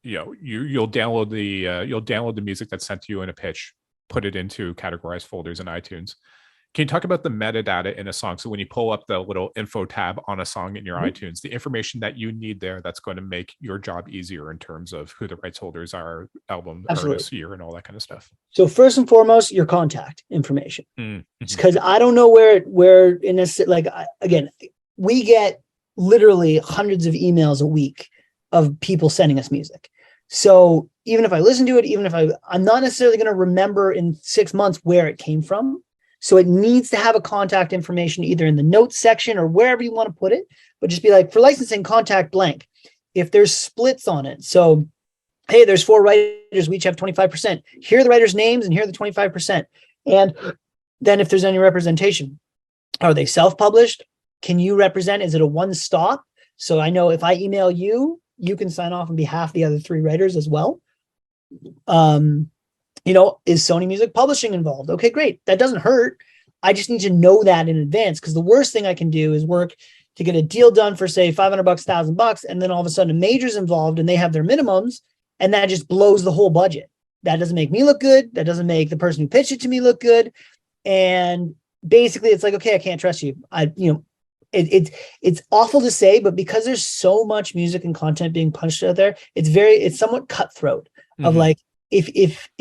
you'll download the music that's sent to you in a pitch, put it into categorized folders in iTunes. Can you talk about the metadata in a song? So when you pull up the little info tab on a song in your iTunes, the information that you need there, that's going to make your job easier in terms of who the rights holders are, album, artist, year, and all that kind of stuff. So first and foremost, your contact information. Because I don't know where in this, like, again, we get literally hundreds of emails a week of people sending us music. So even if I listen to it, even if I'm not necessarily going to remember in 6 months where it came from. So it needs to have a contact information either in the notes section or wherever you want to put it, but just be like, for licensing, contact blank. If there's splits on it. So, hey, there's 4 writers, we each have 25%. Here are the writers' names and here are the 25%. And then if there's any representation, are they self-published? Can you represent? Is it a one-stop? So I know if I email you, you can sign off on behalf of the other 3 writers as well. Is Sony Music Publishing involved? Okay, great. That doesn't hurt. I just need to know that in advance, because the worst thing I can do is work to get a deal done for, say, $500, $1,000, and then all of a sudden a major's involved and they have their minimums, and that just blows the whole budget. That doesn't make me look good. That doesn't make the person who pitched it to me look good. And basically, it's like, okay, I can't trust you. It's awful to say, but because there's so much music and content being punched out there, it's somewhat cutthroat of like, if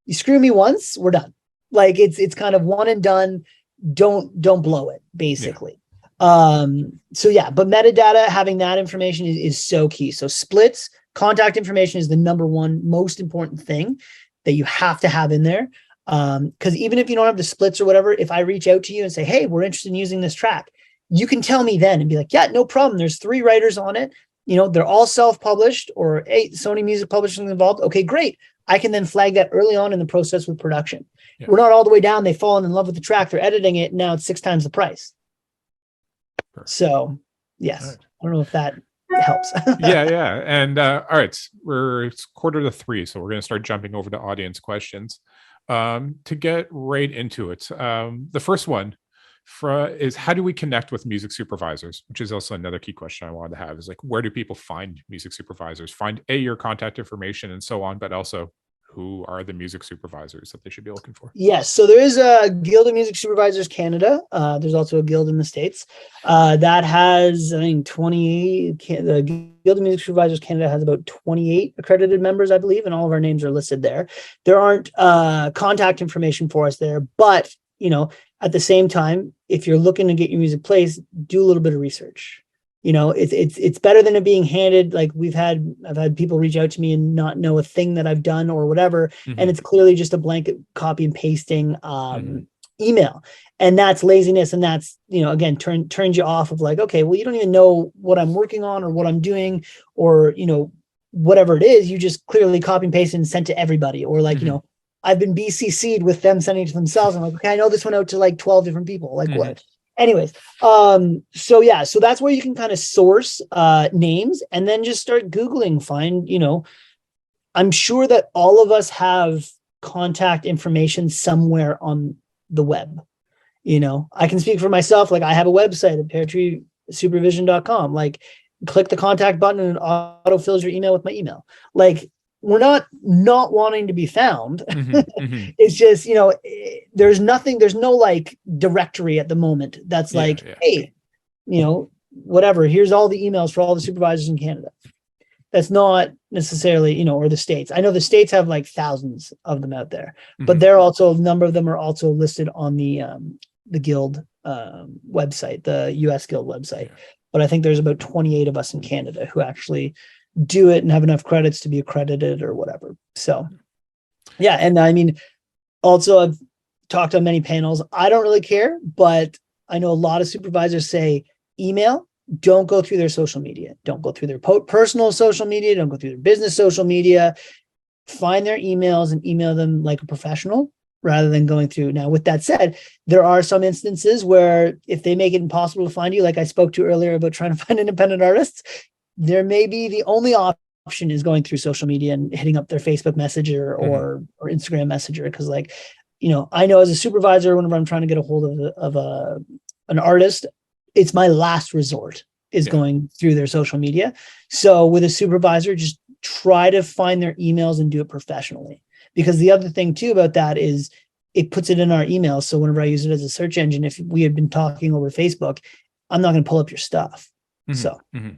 you screw me once, we're done. Like it's kind of one and done. Don't blow it, basically. So yeah, but metadata, having that information is so key. So splits, contact information is the number one most important thing that you have to have in there. Because even if you don't have the splits or whatever, if I reach out to you and say, hey, we're interested in using this track, you can tell me then and be like, yeah, no problem. There's 3 writers on it. They're all self-published, or hey, Sony Music Publishing involved. Okay, great. I can then flag that early on in the process with production. Yeah. We're not all the way down. They've fallen in love with the track. They're editing it. Now it's 6 times the price. Perfect. So yes, right. I don't know if that helps. yeah. And all right, it's 2:45, so we're going to start jumping over to audience questions. To get right into it, the first one is, how do we connect with music supervisors? Which is also another key question I wanted to have, is like, where do people find music supervisors? Find your contact information and so on, but also who are the music supervisors that they should be looking for? Yes. So there is a Guild of Music Supervisors Canada. There's also a guild in the States that has, I think, 28. The Guild of Music Supervisors Canada has about 28 accredited members, I believe, and all of our names are listed there. There aren't contact information for us there, but at the same time, if you're looking to get your music placed, do a little bit of research. It's better than it being handed. Like I've had people reach out to me and not know a thing that I've done or whatever. Mm-hmm. And it's clearly just a blanket copy and pasting email. And that's laziness. And that's, again, turns you off of like, okay, well, you don't even know what I'm working on or what I'm doing, or, whatever it is, you just clearly copy and paste and send to everybody. Or like, mm-hmm. I've been BCC'd with them sending it to themselves. I'm like, okay, I know this went out to like 12 different people. Like, mm-hmm. what? Anyways, so that's where you can kind of source names and then just start Googling, find, I'm sure that all of us have contact information somewhere on the web. I can speak for myself. Like I have a website at peartreesupervision.com. Like click the contact button and it auto fills your email with my email. Like we're not wanting to be found. Mm-hmm, mm-hmm. It's just, there's no like directory at the moment that's hey, whatever, here's all the emails for all the supervisors in Canada. That's not necessarily, or the States. I know the States have like thousands of them out there, mm-hmm. but they're also, a number of them are also listed on the Guild website, the US Guild website. Yeah. But I think there's about 28 of us in Canada who actually do it and have enough credits to be accredited or whatever. So yeah. And I mean, also I've talked on many panels. I don't really care, but I know a lot of supervisors say email, don't go through their social media. Don't go through their personal social media. Don't go through their business social media. Find their emails and email them like a professional rather than going through. Now, with that said, there are some instances where if they make it impossible to find you, like I spoke to earlier about trying to find independent artists, there may be the only option is going through social media and hitting up their Facebook Messenger or Instagram Messenger. Because like, I know as a supervisor, whenever I'm trying to get a hold of an artist, it's my last resort is going through their social media. So with a supervisor, just try to find their emails and do it professionally. Because the other thing too about that is it puts it in our emails. So whenever I use it as a search engine, if we had been talking over Facebook, I'm not going to pull up your stuff. Mm-hmm. So. Mm-hmm.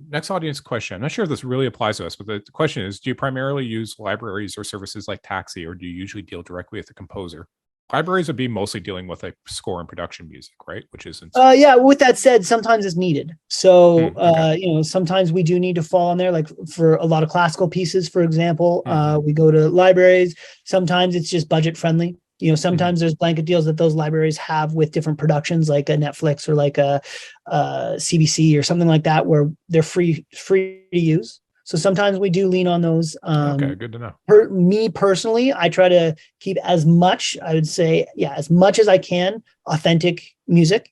Next audience question. I'm not sure if this really applies to us, but the question is, do you primarily use libraries or services like Taxi, or do you usually deal directly with the composer? Libraries would be mostly dealing with like score and production music, right? Which isn't. Yeah. With that said, sometimes it's needed. So, sometimes we do need to fall on there. Like for a lot of classical pieces, for example, we go to libraries. Sometimes it's just budget friendly. Sometimes there's blanket deals that those libraries have with different productions, like a Netflix or like a CBC or something like that, where they're free to use. So sometimes we do lean on those. Okay, good to know. Me personally, I try to keep as much, I would say, as much as I can, authentic music.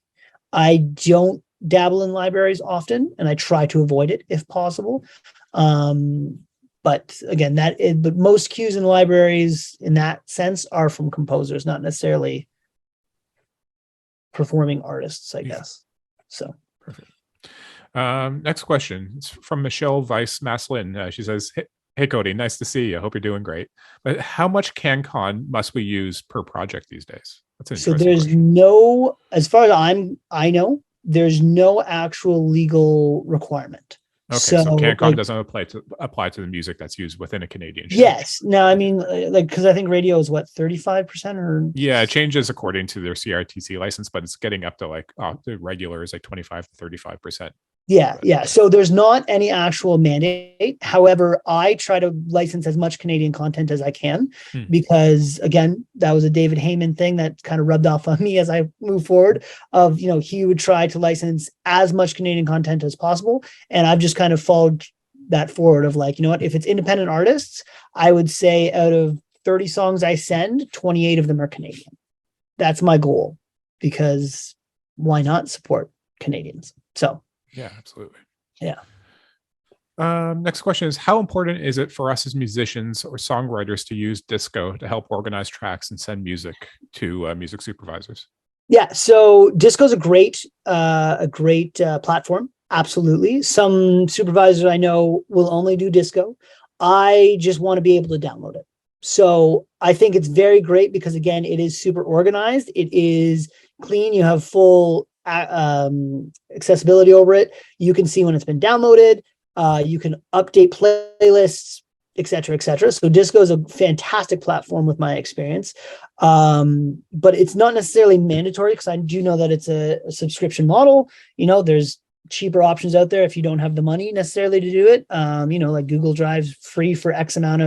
I don't dabble in libraries often, and I try to avoid it if possible. But again, but most cues in libraries in that sense are from composers, not necessarily performing artists, I guess. So perfect. Next question. It's from Michelle Weiss Maslin. She says, hey, Cody, nice to see you. I hope you're doing great. But how much CanCon must we use per project these days? That's an interesting question. As far as I know, there's no actual legal requirement. Okay, so CanCon doesn't apply to the music that's used within a Canadian show. Yes. No, I mean, because I think radio is what, 35% or? Yeah, it changes according to their CRTC license, but it's getting up to the regular is like 25 to 35%. Yeah. So there's not any actual mandate. However, I try to license as much Canadian content as I can because, again, that was a David Heyman thing that kind of rubbed off on me as I move forward of, he would try to license as much Canadian content as possible. And I've just kind of followed that forward of like, if it's independent artists, I would say out of 30 songs I send, 28 of them are Canadian. That's my goal because why not support Canadians? So. Yeah, absolutely. Yeah. Next question is, how important is it for us as musicians or songwriters to use Disco to help organize tracks and send music to music supervisors? Yeah, so Disco is a great platform. Absolutely. Some supervisors I know will only do Disco. I just want to be able to download it. So I think it's very great because, again, it is super organized. It is clean. You have full accessibility over it. You can see when it's been downloaded. You can update playlists, etc., etc. So Disco is a fantastic platform with my experience, but it's not necessarily mandatory because I do know that it's a subscription model. There's cheaper options out there if you don't have the money necessarily to do it. Like Google Drive's free for X amount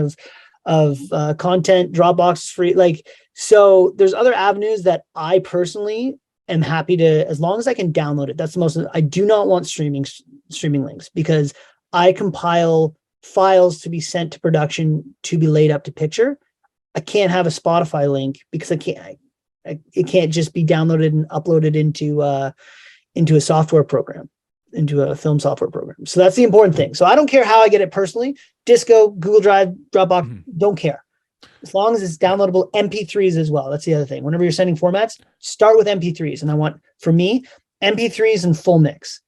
of content. Dropbox is free. So there's other avenues that I personally am happy to, as long as I can download it. That's the most. I do not want streaming links because I compile files to be sent to production to be laid up to picture. I can't have a Spotify link because it can't just be downloaded and uploaded into a software program, into a film software program. So that's the important thing. So I don't care how I get it personally. Disco, Google Drive, Dropbox, don't care. As long as it's downloadable. MP3s as well. That's the other thing. Whenever you're sending formats, start with MP3s. And I want, for me, MP3s and full mix.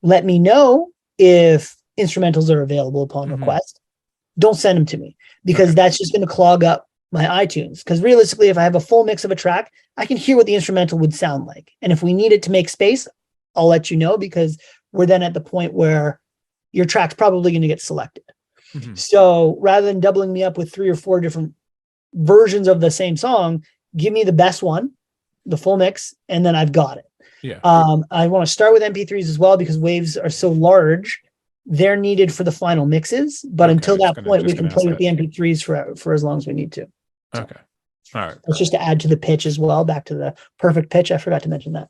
Let me know if instrumentals are available upon request. Don't send them to me because that's just going to clog up my iTunes. Because realistically, if I have a full mix of a track, I can hear what the instrumental would sound like. And if we need it to make space, I'll let you know because we're then at the point where your track's probably going to get selected. So rather than doubling me up with 3 or 4 different versions of the same song, give me the best one, the full mix, and then I've got it. Yeah. I want to start with MP3s as well because waves are so large, they're needed for the final mixes. But until that point, we can play with the MP3s for as long as we need to. So, okay. All right. That's just to add to the pitch as well, back to the perfect pitch. I forgot to mention that.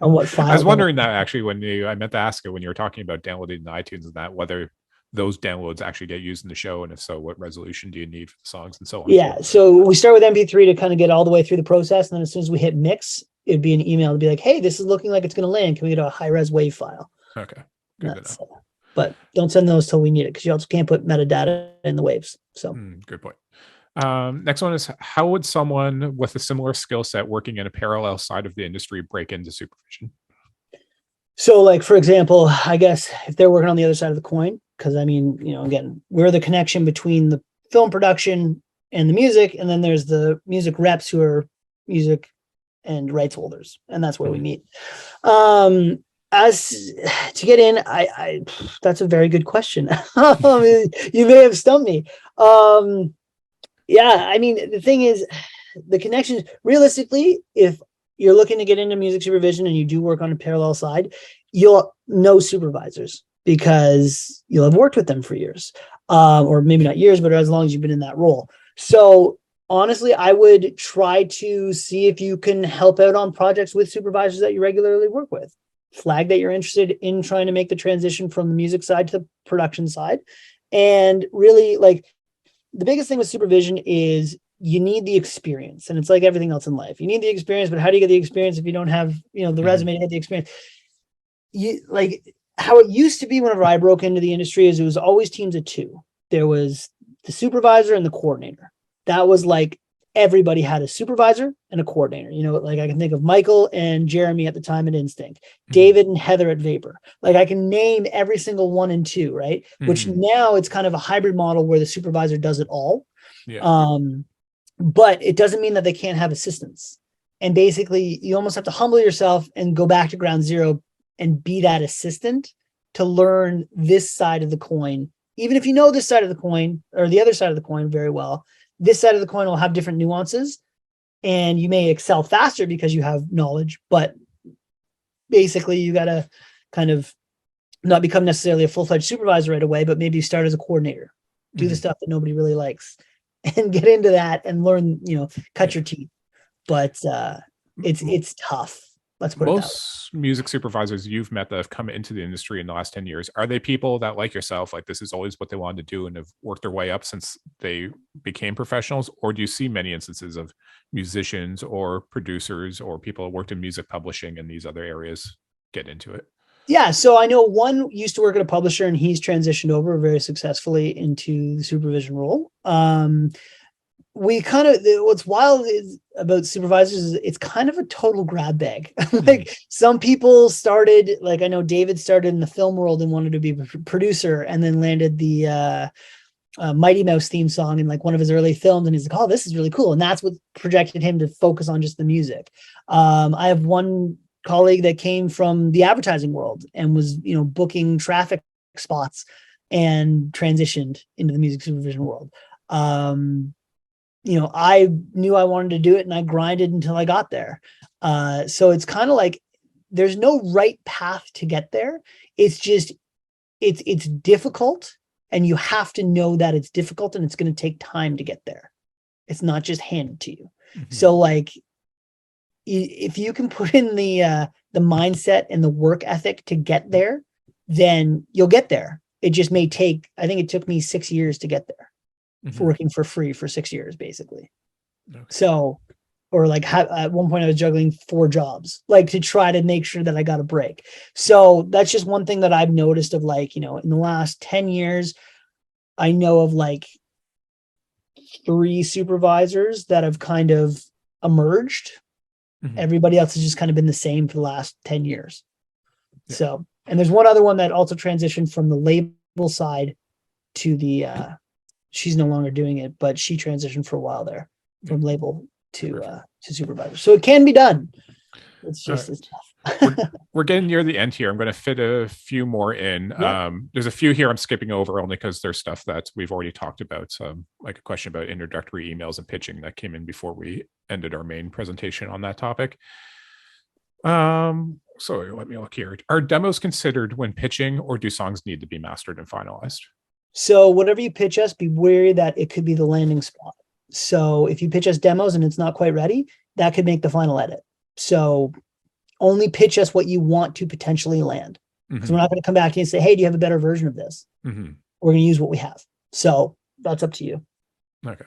On what file? I was wondering that actually I meant to ask it when you were talking about downloading the iTunes and that, whether those downloads actually get used in the show, and if so, what resolution do you need for the songs and so on? Yeah, so we start with MP3 to kind of get all the way through the process, and then as soon as we hit mix, it'd be an email to be like, "Hey, this is looking like it's going to land. Can we get a high-res WAV file?" Okay, good to know. But don't send those till we need it because you also can't put metadata in the waves. So good point. Next one is, how would someone with a similar skill set working in a parallel side of the industry break into supervision? So, like, for example, I guess if they're working on the other side of the coin, because I mean, again, we're the connection between the film production and the music, and then there's the music reps who are music and rights holders, and that's where we meet. As to get in, I that's a very good question. You may have stumped me. Yeah, I mean, the thing is, the connections, realistically, if you're looking to get into music supervision and you do work on a parallel side, you'll know supervisors because you'll have worked with them for years, or maybe not years, but as long as you've been in that role. So honestly, I would try to see if you can help out on projects with supervisors that you regularly work with. Flag that you're interested in trying to make the transition from the music side to the production side. And really, like, the biggest thing with supervision is you need the experience, and it's like everything else in life. You need the experience, but how do you get the experience if you don't have, the resume to get the experience? Like how it used to be whenever I broke into the industry is it was always teams of 2. There was the supervisor and the coordinator. That was like everybody had a supervisor and a coordinator. Like I can think of Michael and Jeremy at the time at Instinct, David and Heather at Vapor. Like I can name every single 1 and 2, right? Which now it's kind of a hybrid model where the supervisor does it all. Yeah. But it doesn't mean that they can't have assistants. And basically you almost have to humble yourself and go back to ground zero and be that assistant to learn this side of the coin. Even if you know this side of the coin or the other side of the coin very well, this side of the coin will have different nuances and you may excel faster because you have knowledge, but basically you got to kind of not become necessarily a full-fledged supervisor right away, but maybe start as a coordinator, do the stuff that nobody really likes, and get into that and learn, cut your teeth. But it's tough. Let's put it that way. Most music supervisors you've met that have come into the industry in the last 10 years, are they people that, like yourself, like this is always what they wanted to do and have worked their way up since they became professionals? Or do you see many instances of musicians or producers or people who worked in music publishing and these other areas get into it? Yeah, so I know one used to work at a publisher and he's transitioned over very successfully into the supervision role. We kind of, what's wild is about supervisors is it's kind of a total grab bag. Like some people started, like I know David started in the film world and wanted to be a producer and then landed the Mighty Mouse theme song in like one of his early films. And he's like, oh, this is really cool. And that's what projected him to focus on just the music. I have one colleague that came from the advertising world and was, booking traffic spots and transitioned into the music supervision world. I knew I wanted to do it and I grinded until I got there. So it's kind of like, there's no right path to get there. It's just, it's difficult and you have to know that it's difficult and it's going to take time to get there. It's not just handed to you. So like, if you can put in the mindset and the work ethic to get there, then you'll get there. It just may take, I think it took me 6 years to get there. For working for free for 6 years, basically. Okay. So, or like at one point I was juggling 4 jobs, like to try to make sure that I got a break. So that's just one thing that I've noticed of like, in the last 10 years, I know of like 3 supervisors that have kind of emerged. Everybody else has just kind of been the same for the last 10 years. Yeah. So, and there's one other one that also transitioned from the label side to the, she's no longer doing it, but she transitioned for a while there from label to supervisor. So it can be done. It's just it's tough. we're getting near the end here. I'm going to fit a few more in. Yep. There's a few here I'm skipping over only because there's stuff that we've already talked about. Like a question about introductory emails and pitching that came in before we ended our main presentation on that topic. So let me look here. Are demos considered when pitching, or do songs need to be mastered and finalized? So whatever you pitch us, be wary that it could be the landing spot. So if you pitch us demos and it's not quite ready, that could make the final edit. So only pitch us what you want to potentially land. Because we're not going to come back to you and say, hey, do you have a better version of this? We're going to use what we have. So that's up to you. Okay.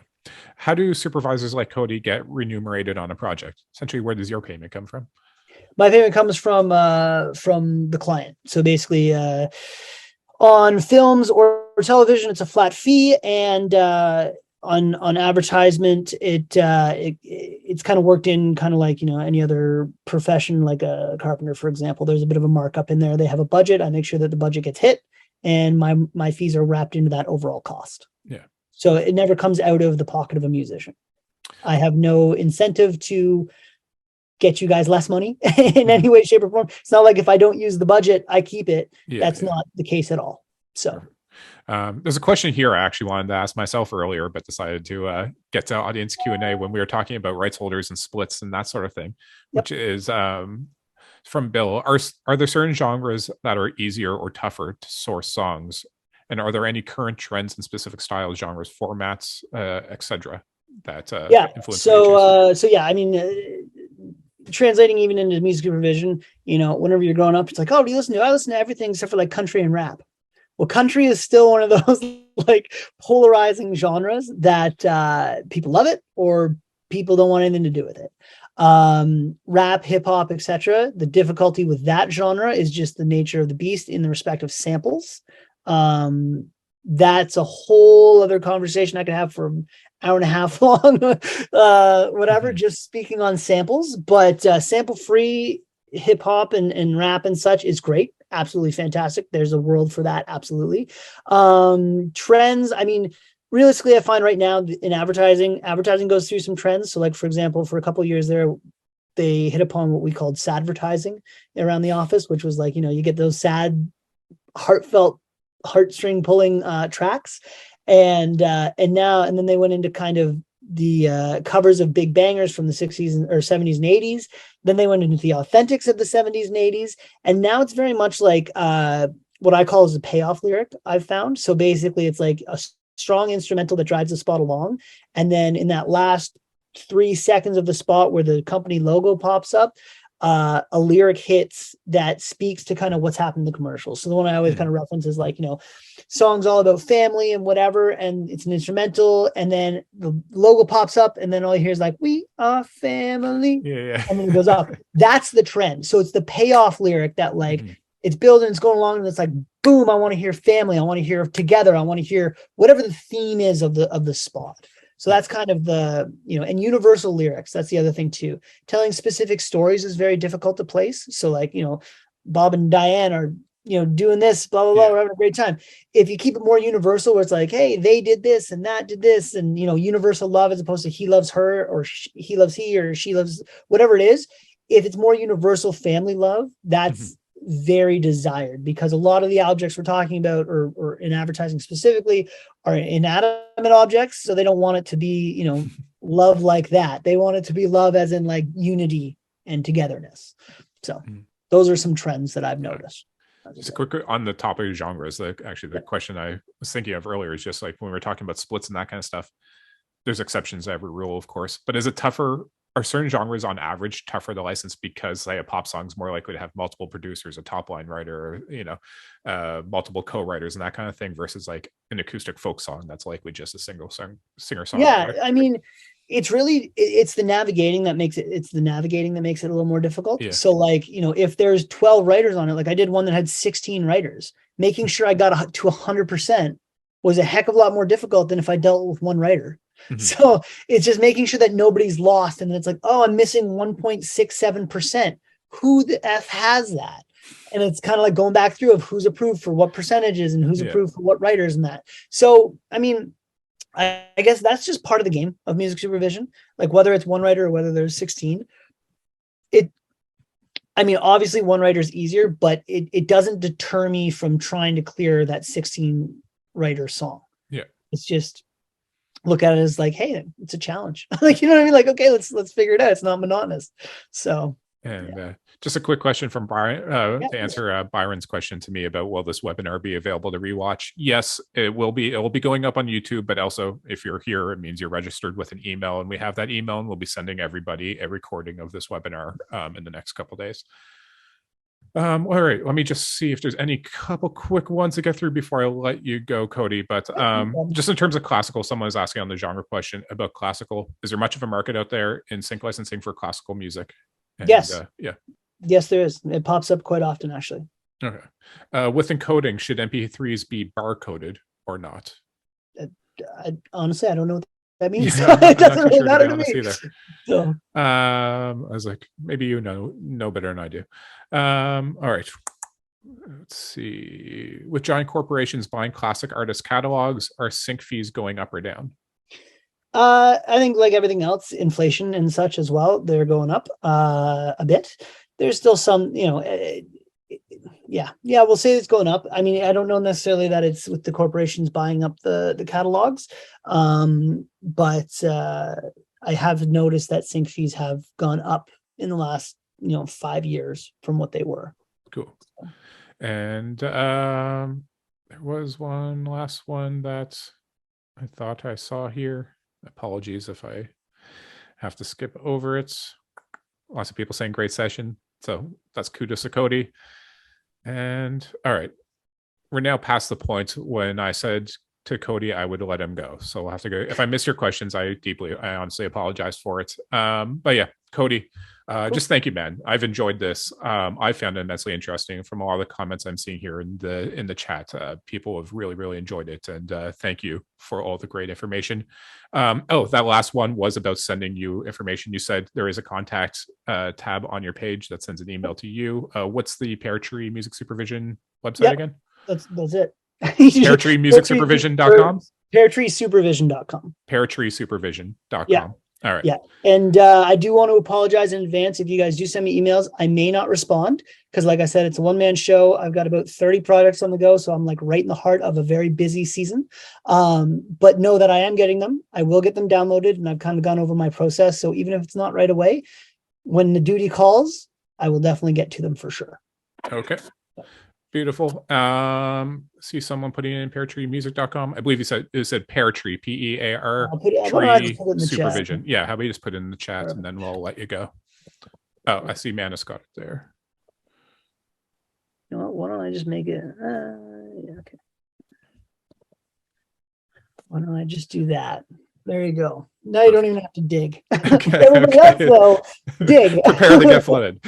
How do supervisors like Cody get remunerated on a project? Essentially, where does your payment come from? My payment comes from the client. So basically, on films or television, it's a flat fee, and on advertisement, it's kind of worked in kind of like any other profession, like a carpenter, for example. There's a bit of a markup in there. They have a budget. I make sure that the budget gets hit, and my fees are wrapped into that overall cost. Yeah. So it never comes out of the pocket of a musician. I have no incentive to get you guys less money in any way, shape, or form. It's not like if I don't use the budget, I keep it. Yeah, that's not the case at all. So there's a question here I actually wanted to ask myself earlier, but decided to get to audience Q&A when we were talking about rights holders and splits and that sort of thing, which is from Bill. Are there certain genres that are easier or tougher to source songs? And are there any current trends in specific styles, genres, formats, etc. that influence? So yeah, I mean, translating even into music supervision, whenever you're growing up, it's like, oh, do you listen to? I listen to everything except for like country and rap. Well, country is still one of those like polarizing genres that people love it or people don't want anything to do with it. Rap, hip hop, etc. The difficulty with that genre is just the nature of the beast in the respect of samples. That's a whole other conversation I could have for an hour and a half long, whatever, just speaking on samples. But sample free hip hop and rap and such is great. Absolutely fantastic. There's a world for that. Absolutely. Trends. I mean, realistically, I find right now in advertising goes through some trends. So like, for example, for a couple of years there, they hit upon what we called sadvertising around the office, which was like, you get those sad, heartfelt, heartstring pulling tracks. And then they went into kind of the covers of big bangers from the 60s or 70s and 80s. Then they went into the authentics of the 70s and 80s. And now it's very much like what I call is a payoff lyric I've found. So basically it's like a strong instrumental that drives the spot along. And then in that last 3 seconds of the spot where the company logo pops up, a lyric hits that speaks to kind of what's happened in the commercial. So the one I always kind of reference is like, songs all about family and whatever, and it's an instrumental, and then the logo pops up, and then all you hear is like, "We are family," and then it goes off. That's the trend. So it's the payoff lyric that like it's building, it's going along, and it's like, boom, I want to hear family, I want to hear together, I want to hear whatever the theme is of the spot. So that's kind of the, and universal lyrics. That's the other thing too. Telling specific stories is very difficult to place. So like, Bob and Diane are, doing this, blah, blah, blah, we're having a great time. If you keep it more universal, where it's like, hey, they did this and that did this, and, universal love as opposed to he loves her or he loves he or she loves whatever it is. If it's more universal family love, that's very desired, because a lot of the objects we're talking about or in advertising specifically are inanimate objects. So they don't want it to be, love like that. They want it to be love as in like unity and togetherness. So those are some trends that I've noticed. Just a quick on the topic of genres, actually the question I was thinking of earlier is just like when we're talking about splits and that kind of stuff, there's exceptions to every rule, of course, but is it tougher? Are certain genres on average tougher to license because, say, a pop song's more likely to have multiple producers, a top line writer, multiple co-writers and that kind of thing, versus like an acoustic folk song that's likely just a single singer-songwriter? Yeah, I mean, it's the navigating that makes it. It's the navigating that makes it a little more difficult. Yeah. So, like, if there's 12 writers on it, like I did one that had 16 writers, making sure I got to 100% was a heck of a lot more difficult than if I dealt with one writer. So it's just making sure that nobody's lost. And then it's like, oh, I'm missing 1.67%. Who the F has that? And it's kind of like going back through of who's approved for what percentages and who's approved for what writers and that. So, I mean, I guess that's just part of the game of music supervision. Like whether it's one writer or whether there's 16, obviously one writer is easier, but it doesn't deter me from trying to clear that 16 writer song. Yeah. It's just, look at it as like, hey, it's a challenge. Like, you know what I mean? Like, okay, let's figure it out. It's not monotonous. So, and just a quick question from Byron to answer Byron's question to me about, will this webinar be available to rewatch? Yes, it will be. It will be going up on YouTube, but also if you're here, it means you're registered with an email, and we have that email, and we'll be sending everybody a recording of this webinar in the next couple of days. All right, let me just see if there's any couple quick ones to get through before I let you go, Cody. But just in terms of classical, someone is asking on the genre question about classical. Is there much of a market out there in sync licensing for classical music? And, yes. Yeah. Yes, there is. It pops up quite often, actually. Okay. With encoding, should MP3s be barcoded or not? Honestly, I don't know what that means. It doesn't really matter to me either. So. I was like, maybe you know better than I do. All right. Let's see. With giant corporations buying classic artist catalogs, are sync fees going up or down? I think like everything else, inflation and such as well, they're going up a bit. There's still some, we'll say it's going up. I mean, I don't know necessarily that it's with the corporations buying up the catalogs, but I have noticed that sync fees have gone up in the last 5 years from what they were. Cool. And there was one last one that I thought I saw here. Apologies if I have to skip over it. Lots of people saying great session. So that's kudos to Cody. And all right, we're now past the point when I said to Cody I would let him go. So we'll have to go. If I miss your questions, I honestly apologize for it. But yeah, Cody, cool. Just thank you, man. I've enjoyed this. I found it immensely interesting. From all the comments I'm seeing here in the chat, people have really enjoyed it, and thank you for all the great information. That last one was about sending you information. You said there is a contact tab on your page that sends an email to you. What's the Pear Tree Music Supervision website again? That's it. PearTreeMusicSupervision.com. PearTreeSupervision.com. PearTreeSupervision.com. Yeah. All right. Yeah. And I do want to apologize in advance if you guys do send me emails. I may not respond because, like I said, it's a one-man show. I've got about 30 projects on the go. So I'm like right in the heart of a very busy season. But know that I am getting them. I will get them downloaded, and I've kind of gone over my process. So even if it's not right away, when the duty calls, I will definitely get to them for sure. Okay. Beautiful. See someone putting in peartreemusic.com. I believe it said pear tree, PEAR tree supervision. Yeah, how about you just put it in the chat and then we'll let you go. Oh, I see Manus got it there. You know what? Why don't I just make it? Yeah, okay. Why don't I just do that? There you go. Now you don't even have to dig. Okay, Everybody else, though, dig. Prepare to get flooded.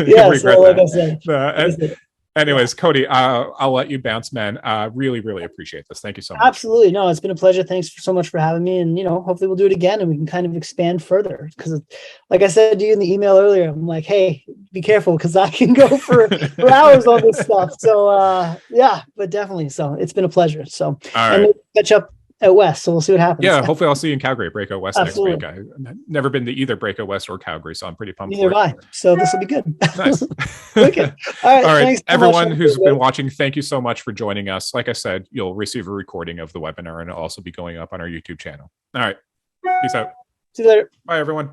Yeah, so like I said. Anyways, Cody, I'll let you bounce, man. Really, really appreciate this. Thank you so much. Absolutely. No, it's been a pleasure. Thanks so much for having me. And, hopefully we'll do it again and we can kind of expand further. Because like I said to you in the email earlier, I'm like, hey, be careful because I can go for hours on this stuff. So, yeah, but definitely. So it's been a pleasure. So, all right. And maybe catch up at West. So we'll see what happens. Yeah, hopefully I'll see you in Calgary, Breakout West Absolutely. next week. I've never been to either Breakout West or Calgary, so I'm pretty pumped. Neither have I. So this will be good. Nice. Okay. All right. Thanks so everyone much. who's been watching, thank you so much for joining us. Like I said, you'll receive a recording of the webinar and it'll also be going up on our YouTube channel. All right. Peace out. See you later. Bye, everyone.